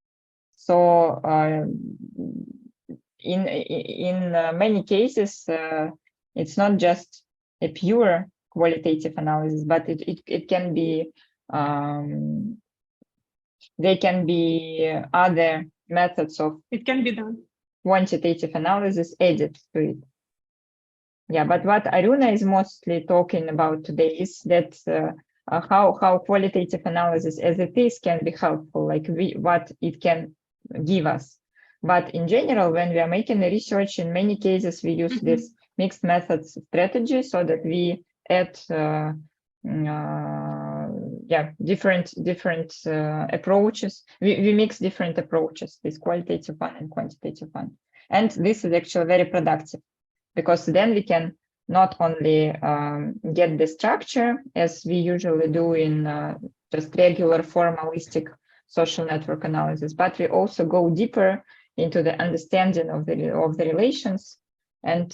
So in many cases, it's not just a pure qualitative analysis, but it can be there can be other methods of quantitative analysis added to it. But what Aryuna is mostly talking about today is that how qualitative analysis as it is can be helpful, like what it can give us. But in general, when we are making the research, in many cases we use this mixed methods strategy, so that we add different approaches. We mix different approaches, this qualitative one and quantitative one. And this is actually very productive, because then we can not only get the structure as we usually do in just regular formalistic social network analysis, but we also go deeper into the understanding of the relations. And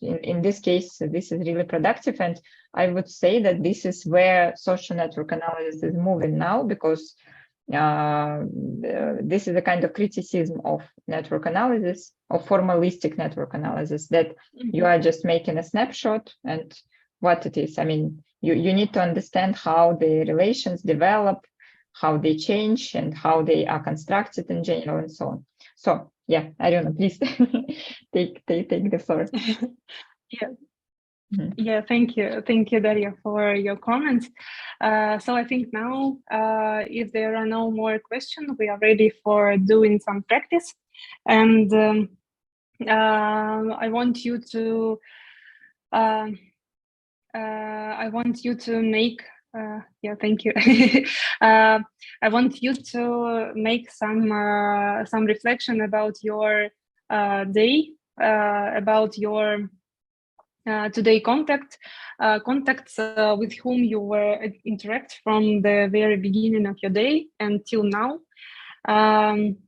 in this case, this is really productive. And I would say that this is where social network analysis is moving now, because this is a kind of criticism of network analysis, of formalistic network analysis, that you are just making a snapshot and what it is. I mean, you need to understand how the relations develop, how they change, and how they are constructed in general, and so on. So yeah, Aryuna, please take the floor. Yeah. Yeah, thank you, Daria, for your comments. So I think now, if there are no more questions, we are ready for doing some practice. And I want you to make. Yeah, thank you. I want you to make some reflection about your day, about your today contacts with whom you were interact from the very beginning of your day until now, and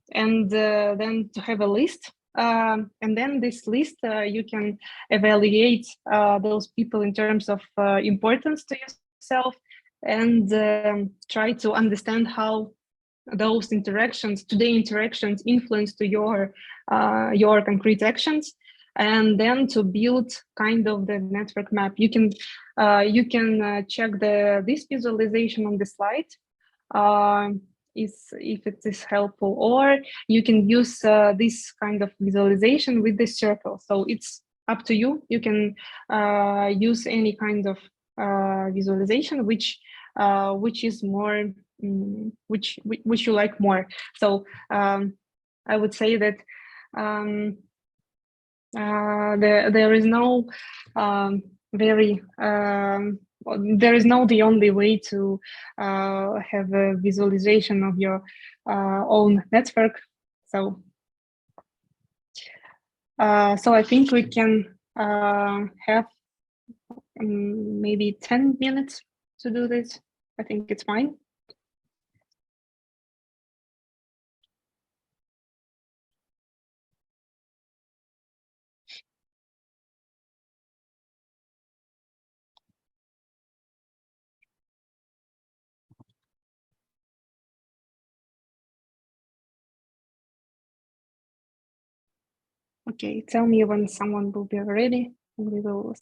then to have a list, and then this list you can evaluate those people in terms of importance to yourself, and try to understand how those today interactions influence to your concrete actions, and then to build kind of the network map. You can check this visualization on the slide if it is helpful, or you can use this kind of visualization with the circle. So it's up to you. You can use any kind of visualization which is more which you like more. So I would say that there is no there is no the only way to have a visualization of your own network. So I think we can have maybe 10 minutes to do this. I think it's fine. Okay, tell me when someone will be ready. We will.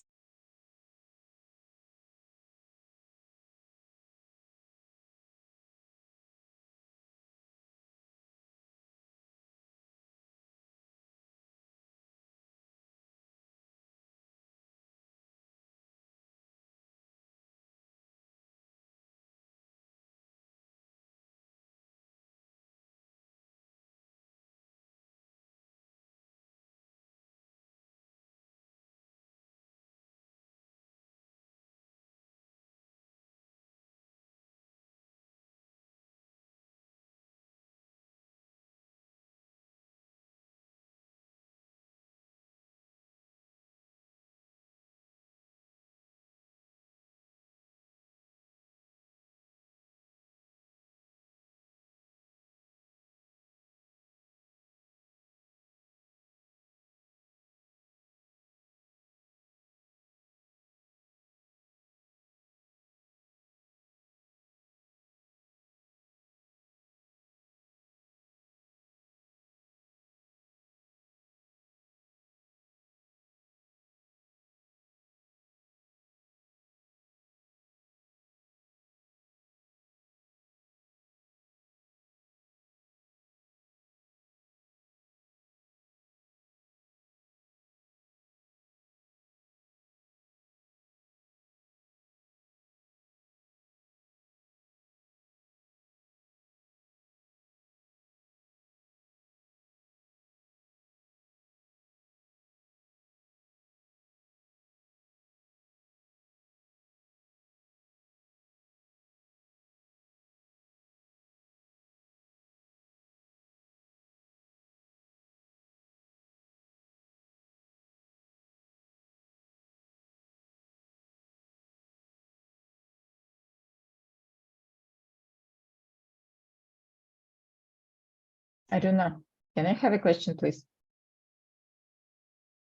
Aryuna, can I have a question, please?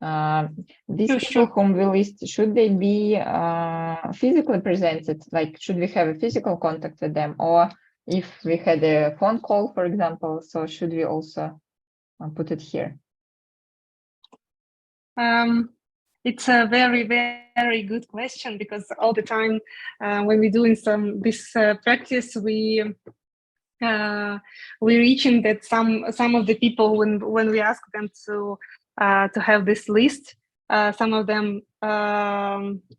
These Sure, people sure. whom we list, should they be physically presented? Like, should we have a physical contact with them, or if we had a phone call, for example, so should we also put it here? It's a very, very good question, because all the time when we're doing this practice, we reaching that some of the people, when we ask them to have this list, some of them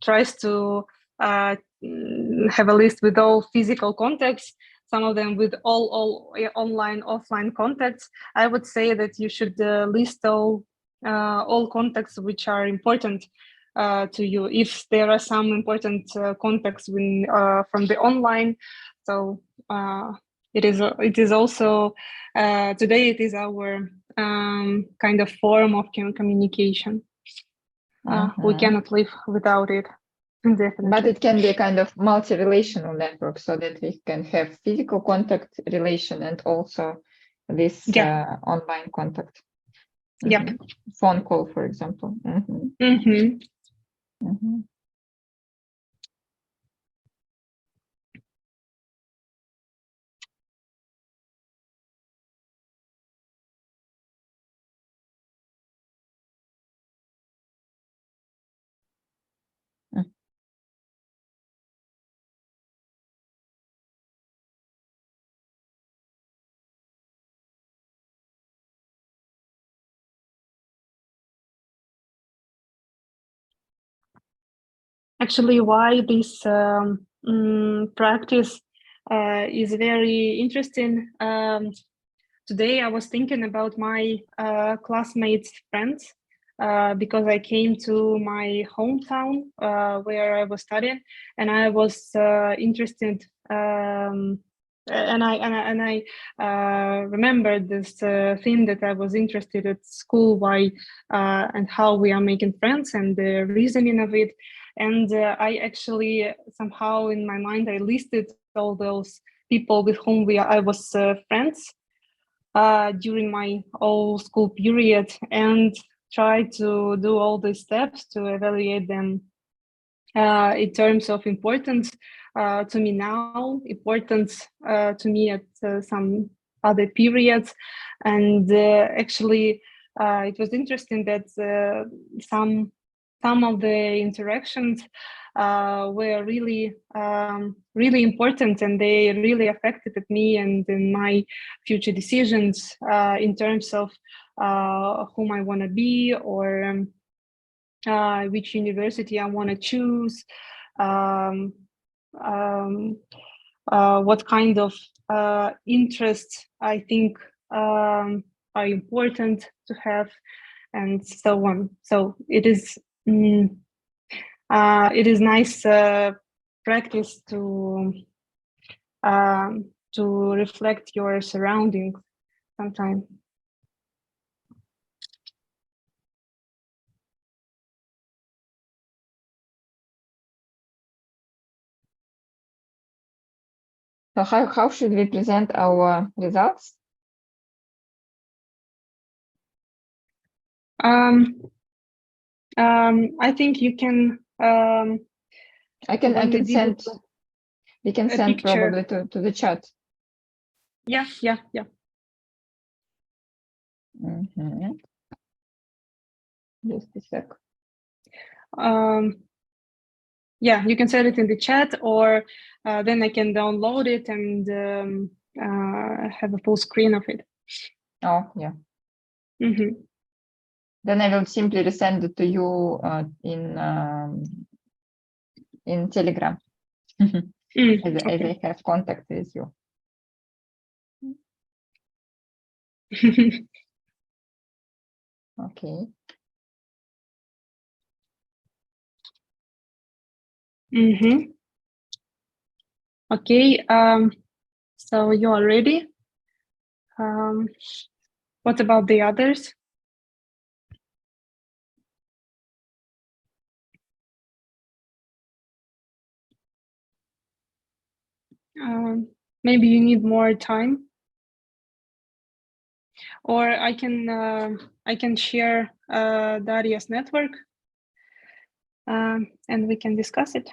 tries to have a list with all physical contacts, some of them with all online, offline contacts. I would say that you should list all contacts which are important to you. If there are some important contacts from the online, so it is also today it is our kind of form of communication. We cannot live without it. Definitely. But it can be a kind of multi-relational network, so that we can have physical contact relation and also this online contact. Yep. Phone call, for example. Actually, why this practice is very interesting. Today I was thinking about my classmates' friends, because I came to my hometown where I was studying, and I was interested, and I remembered this thing that I was interested at school, why and how we are making friends and the reasoning of it. And I actually somehow in my mind I listed all those people with whom I was friends during my whole school period, and try to do all the steps to evaluate them in terms of importance to me now, importance to me at some other periods. And actually it was interesting that some of the interactions were really really important, and they really affected me and in my future decisions in terms of whom I want to be, or which university I want to choose, what kind of interests I think are important to have, and so on. So it is nice practice to reflect your surroundings sometimes. So how should we present our results? I think you can. I can send. We can send picture. probably to the chat. Yeah. Just a sec. Yeah, you can set it in the chat, or then I can download it and have a full screen of it. Oh, yeah. Then I will simply resend it to you in Telegram, as I have contact with you. Okay. Okay. So you are ready. What about the others? Maybe you need more time, or I can share Daria's network, and we can discuss it.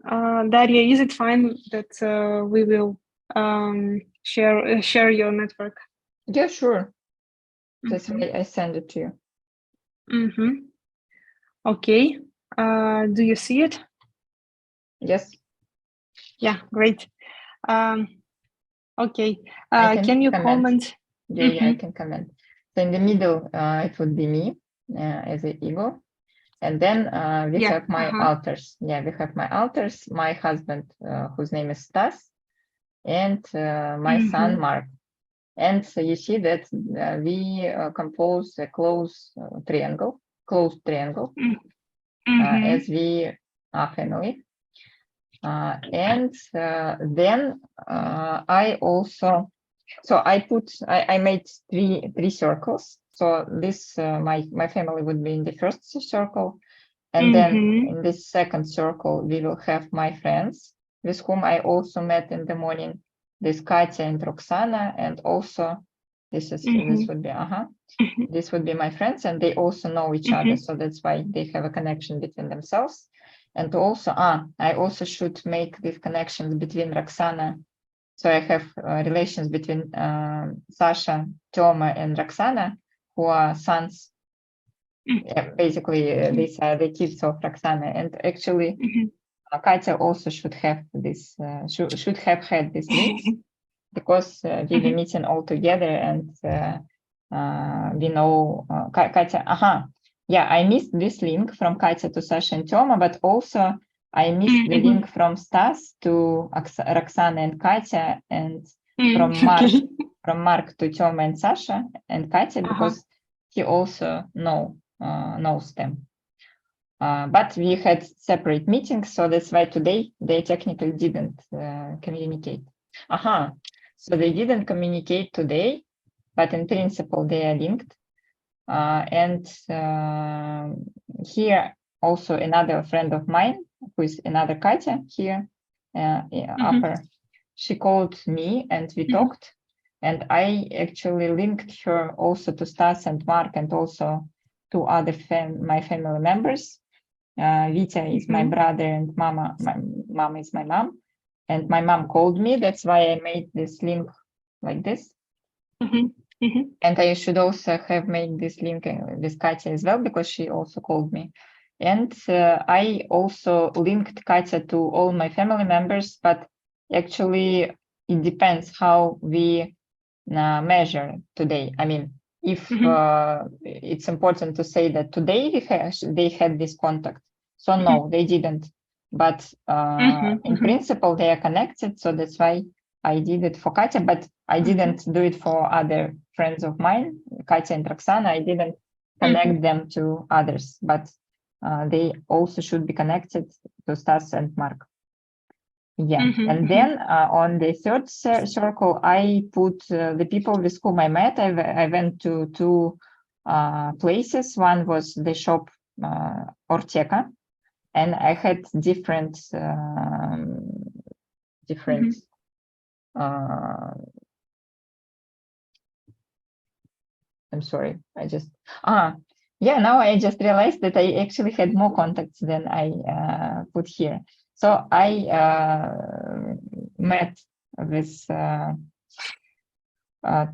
Daria, is it fine that we will share your network? Yeah, sure. That's why I send it to you. Okay. Do you see it? Yes. Yeah, great. Okay. Can you comment? Yeah, I can comment. So in the middle, it would be me as an ego. And then we have my authors. Yeah, we have my authors, my husband, whose name is Stas, and my son, Mark. And so you see that we compose a closed triangle, as we are family. And then I also, so I made three circles. So this, my family would be in the first circle. And then in this second circle, we will have my friends with whom I also met in the morning, this Katya and Roxana. And also this would be, this would be my friends, and they also know each other. So that's why they have a connection between themselves. And also, I also should make these connections between Roxana. So I have relations between Sasha, Toma, and Roxana, who are sons. Basically, these are the kids of Roxana. And actually, Katya also should have this, should have had this link, because we were meeting all together, and we know Katya. Yeah, I missed this link from Katya to Sasha and Toma, but also I missed the link from Stas to Roxana and Katya, and from Mark to Toma and Sasha and Katya, because he also knows them. But we had separate meetings, so that's why today they technically didn't communicate. So they didn't communicate today, but in principle they are linked. And here also another friend of mine, who is another Katya here, upper, she called me and we talked, and I actually linked her also to Stas and Mark, and also to other my family members. Vita is my brother, and my mom is my mom. And my mom called me. That's why I made this link like this. And I should also have made this link with Katya as well, because she also called me. And I also linked Katya to all my family members, but actually it depends how we measure today. I mean, if it's important to say that today they had this contact. So no, they didn't. But in principle, they are connected. So that's why I did it for Katya, but I didn't do it for other friends of mine, Katya and Roxana. I didn't connect them to others, but they also should be connected to Stas and Mark. Yeah, and then on the third circle, I put the people with whom I met. I went to two places. One was the shop Orteka, and I had different I'm sorry, I just now I just realized that I actually had more contacts than I put here. So I met with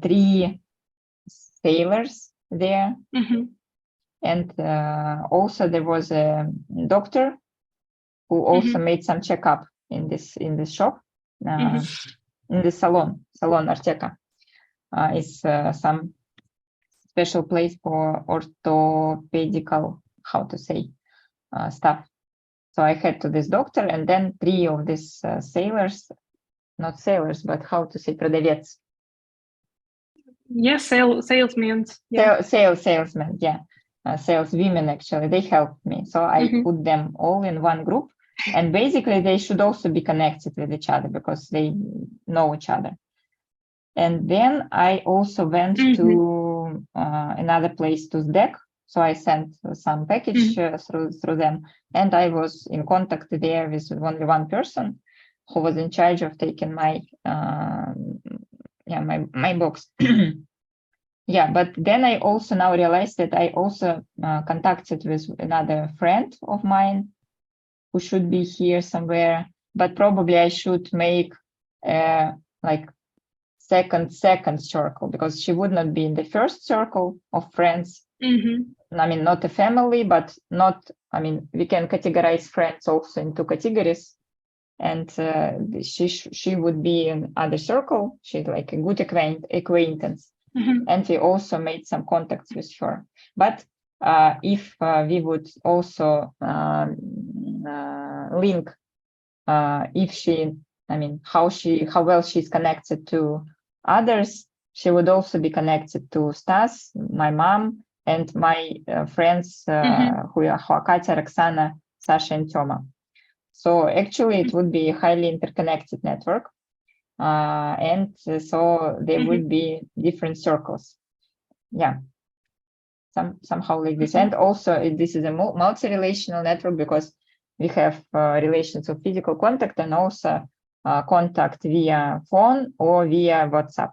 three sailors there, and also there was a doctor who also made some checkup in this shop, in the salon Arteka. Is some special place for orthopedical, how to say, stuff. So I had to this doctor, and then three of these sailors, not sailors, but how to say, продавец. Yes, salesmen. Yeah. Salesmen, yeah. Saleswomen, actually, they helped me. So I put them all in one group. And basically, they should also be connected with each other because they know each other. And then I also went to another place, to SDEC. So I sent some package through them. And I was in contact there with only one person who was in charge of taking my my box. Yeah, but then I also now realized that I also contacted with another friend of mine, who should be here somewhere, but probably I should make like second circle, because she would not be in the first circle of friends. I mean, not a family, but not, I mean, we can categorize friends also into categories, and she would be in other circle. She's like a good acquaintance, and we also made some contacts with her. But if we would also link if she, I mean, how well she's connected to others, she would also be connected to Stas, my mom, and my friends who are Katya, Roxana, Sasha, and Toma. So actually, it would be a highly interconnected network, and so there would be different circles. Yeah, somehow like this. And also, this is a multi-relational network, because we have relations of physical contact and also contact via phone or via WhatsApp.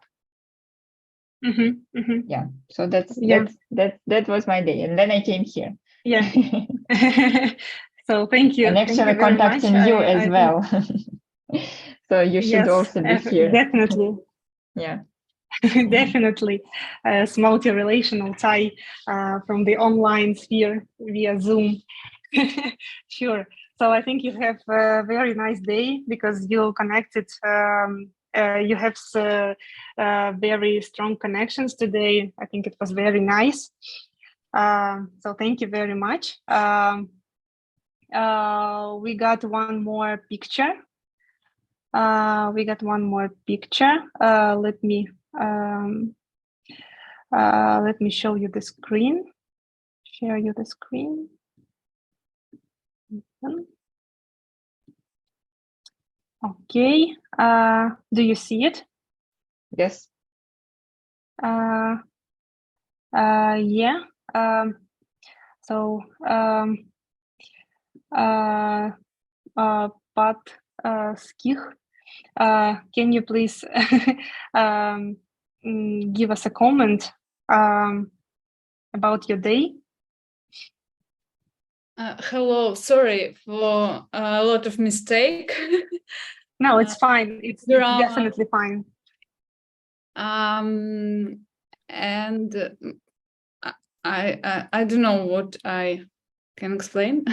Yeah, so that was my day, and then I came here. Yeah. So thank you. And actually contacting you as well. So you should also be here. Definitely. Yeah. Definitely. As multi-relational tie from the online sphere via Zoom. Sure. So I think you have a very nice day, because you connected, you have very strong connections today. I think it was very nice. So thank you very much. We got one more picture. Let me show you the screen. Share you the screen. Okay. Do you see it? Yes. Yeah. Pat Skich, can you please give us a comment about your day? Hello, sorry for a lot of mistake. No, it's fine. It's definitely fine. And I don't know what I can explain.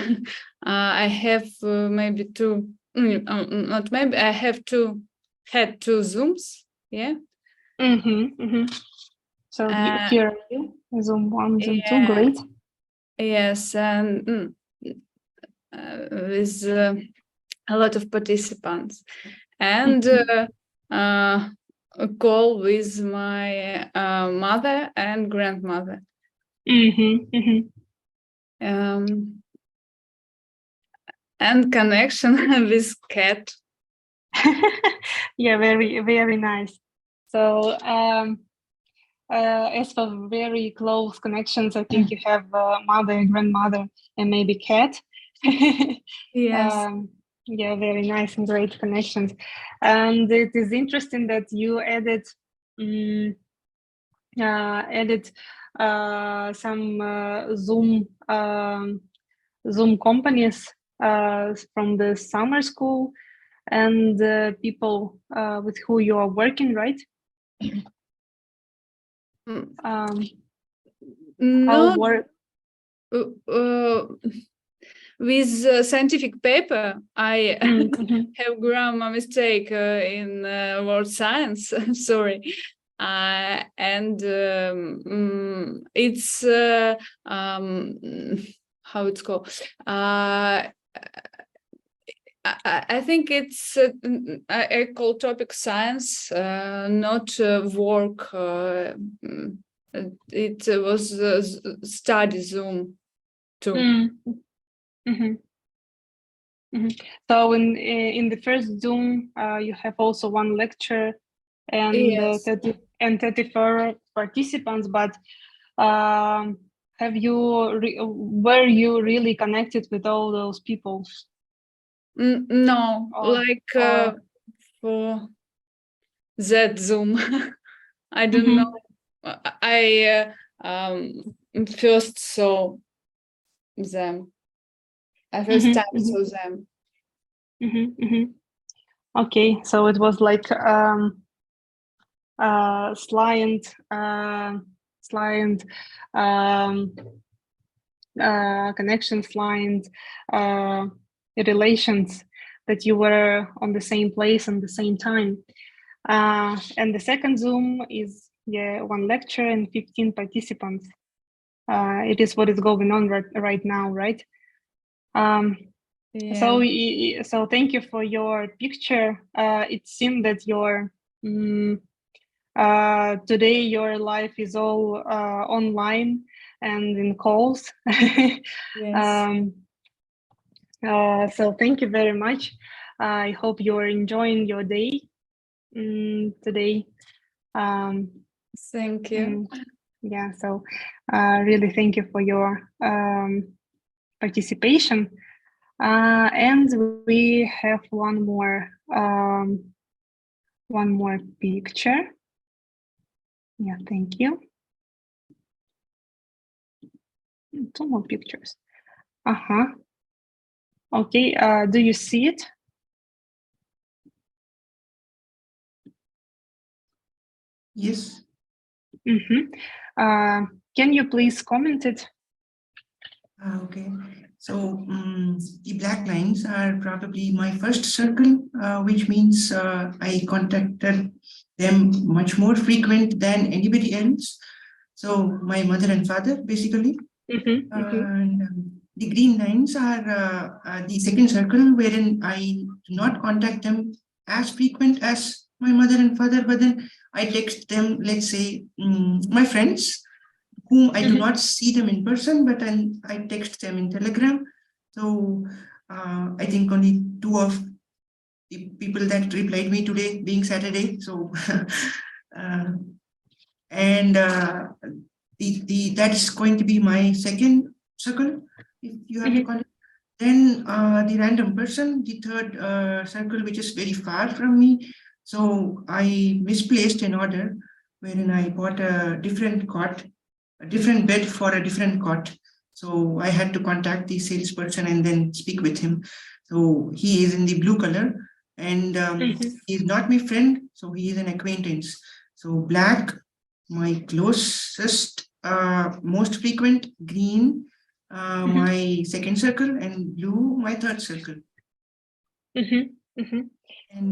I have maybe two, not maybe, I have had two Zooms, yeah. So here are you, Zoom 1, Zoom 2, great. Yes, and with a lot of participants, and a call with my mother and grandmother. And connection with cat. Yeah, very, very nice. So as for very close connections, I think you have mother, grandmother, and maybe cat. Yes. Yeah, very nice and great connections. And it is interesting that you added some Zoom companies from the summer school and people with who you are working, right? No, with scientific paper, I have grammar mistake in word science. Sorry. And it's how it's called. I think it's I call topic science, not work. It was study Zoom too. So in the first Zoom, you have also one lecture and Yes. 34 participants. But were you really connected with all those people? No, for that Zoom, I don't know. I first saw them. I first time saw them. Okay, so it was like connections, client relations, that you were on the same place and the same time. And the second Zoom is one lecture and 15 participants. It is what is going on right now, right? So thank you for your picture. It seemed that your today your life is all online and in calls. Yes. So thank you very much. I hope you're enjoying your day today. Thank you. Yeah, so really thank you for your participation. And we have one more picture. Yeah, thank you. 2 more pictures. Okay, do you see it? Yes. Can you please comment it? Okay. So the black lines are probably my first circle, which means I contacted them much more frequent than anybody else. So my mother and father, basically. And the green lines are the second circle, wherein I do not contact them as frequent as my mother and father, but then I text them, let's say, my friends, whom I do not see them in person, but then I text them in Telegram. So I think only 2 of the people that replied me today, being Saturday. So that's going to be my second circle, if you have to call it. Then the random person, the third circle, which is very far from me. So I misplaced an order wherein I bought a different cot, a different bed for a different cot. So I had to contact the salesperson and then speak with him. So he is in the blue color, and he is not my friend, so he is an acquaintance. So black, my closest, most frequent, green, my second circle, and blue, my third circle. And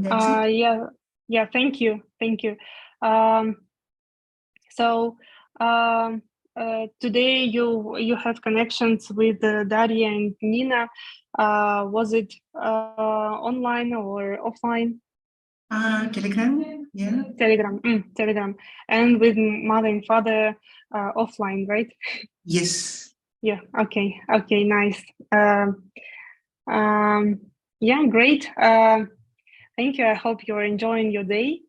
that's it. Yeah, thank you. So today you have connections with Daria and Nina. Was it online or offline? Telegram, yeah. Telegram. And with mother and father offline, right? Yes. Yeah, okay, nice. Yeah, great. Thank you. I hope you're enjoying your day.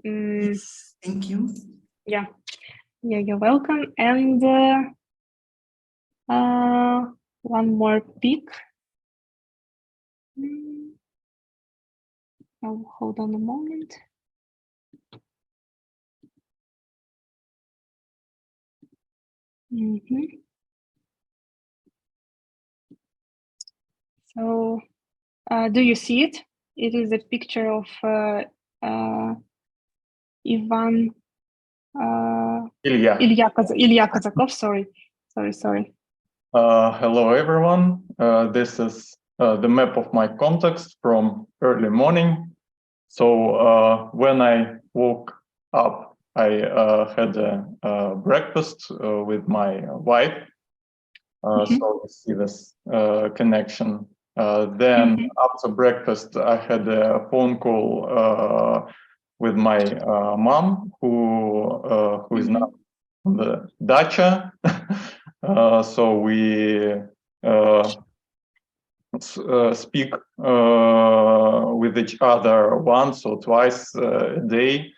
Yes, thank you. Yeah, you're welcome. And one more pic. Oh, hold on a moment. So, do you see it? It is a picture of Ivan Ilya Kazakov. Sorry. Hello, everyone. This is the map of my contacts from early morning. So when I woke up, I had a breakfast with my wife. So we see this connection. Then after breakfast, I had a phone call with my mom, who is now on the dacha. So we speak with each other once or twice a day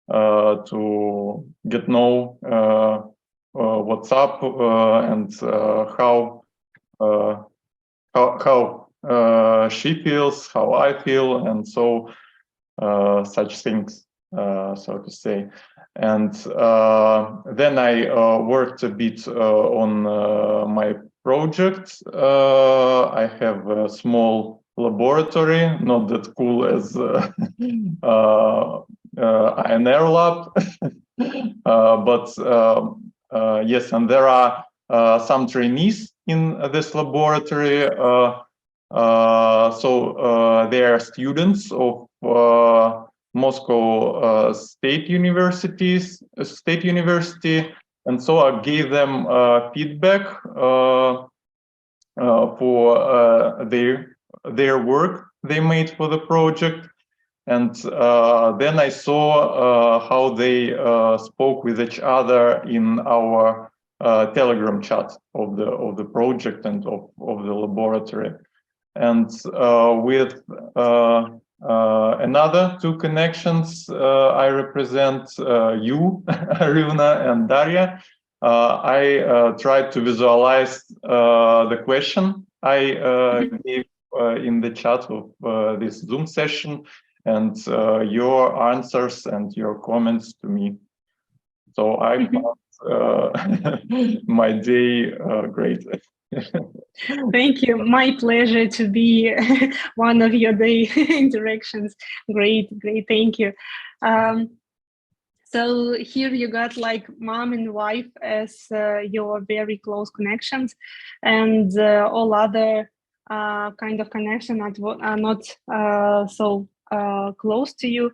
to get know what's up and how she feels, how I feel, and so such things, so to say. And then I worked a bit on my project. I have a small laboratory, not that cool as ANR-Lab, but yes, and there are some trainees in this laboratory. So they are students of Moscow State University, and so I gave them feedback for their work they made for the project, and then I saw how they spoke with each other in our Telegram chat of the project and of the laboratory. And with another two connections, I represent you, Aryuna and Daria. I tried to visualize the question I gave in the chat of this Zoom session, and your answers and your comments to me. So I found my day great. Thank you. My pleasure to be one of your day interactions. Great. Thank you. So here you got like mom and wife as your very close connections, and all other kind of connections are not so close to you.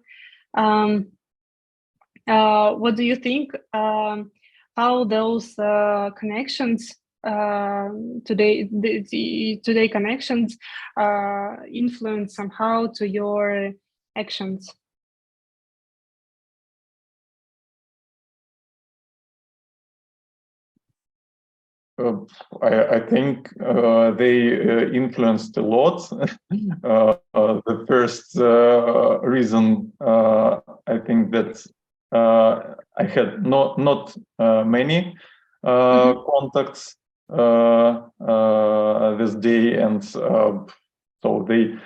What do you think? How those connections today connections influence somehow to your actions? I think they influenced a lot. The first reason, I think that I had not many contacts this day, and so they,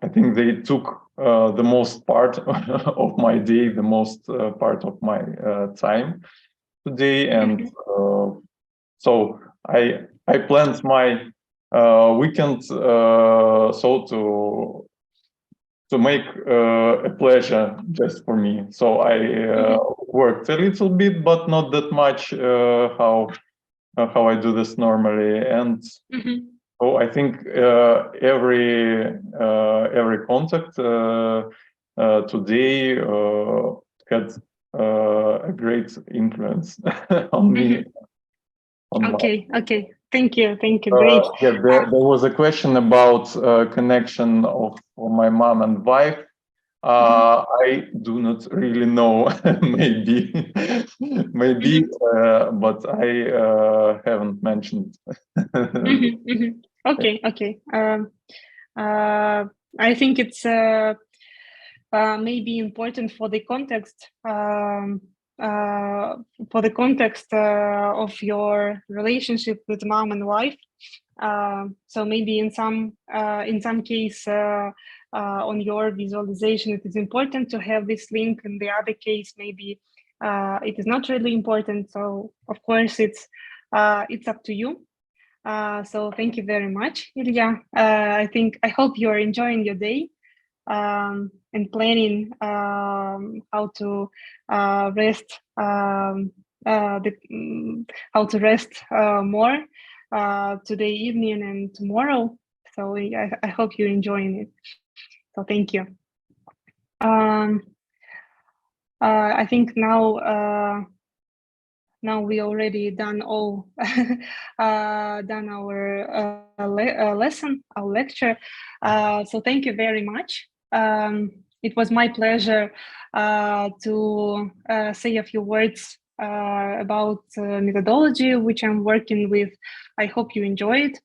I think they took the most part of my day, the most part of my time today, and so I planned my weekend so to make a pleasure just for me. So I worked a little bit, but not that much how I do this normally. And so I think every contact today had a great influence on me. Okay. Thank you. Great. Yeah, there was a question about connection of my mom and wife. I do not really know. maybe, but I haven't mentioned. Okay. I think it's maybe important for the context. Of your relationship with mom and wife. So maybe in some case on your visualization it is important to have this link. In the other case, maybe it is not really important. So of course it's up to you. So thank you very much, Ilya. I hope you're enjoying your day. And planning how to rest how to rest more today evening and tomorrow. So I hope you're enjoying it. So thank you. I think now we already done all done our lesson, our lecture. So thank you very much. It was my pleasure to say a few words about methodology, which I'm working with. I hope you enjoyed.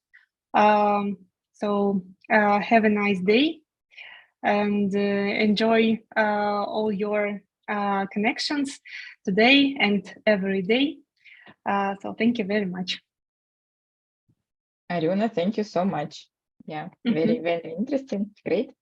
So have a nice day and enjoy all your connections today and every day. So thank you very much. Aryuna, thank you so much. Yeah, very interesting. Great.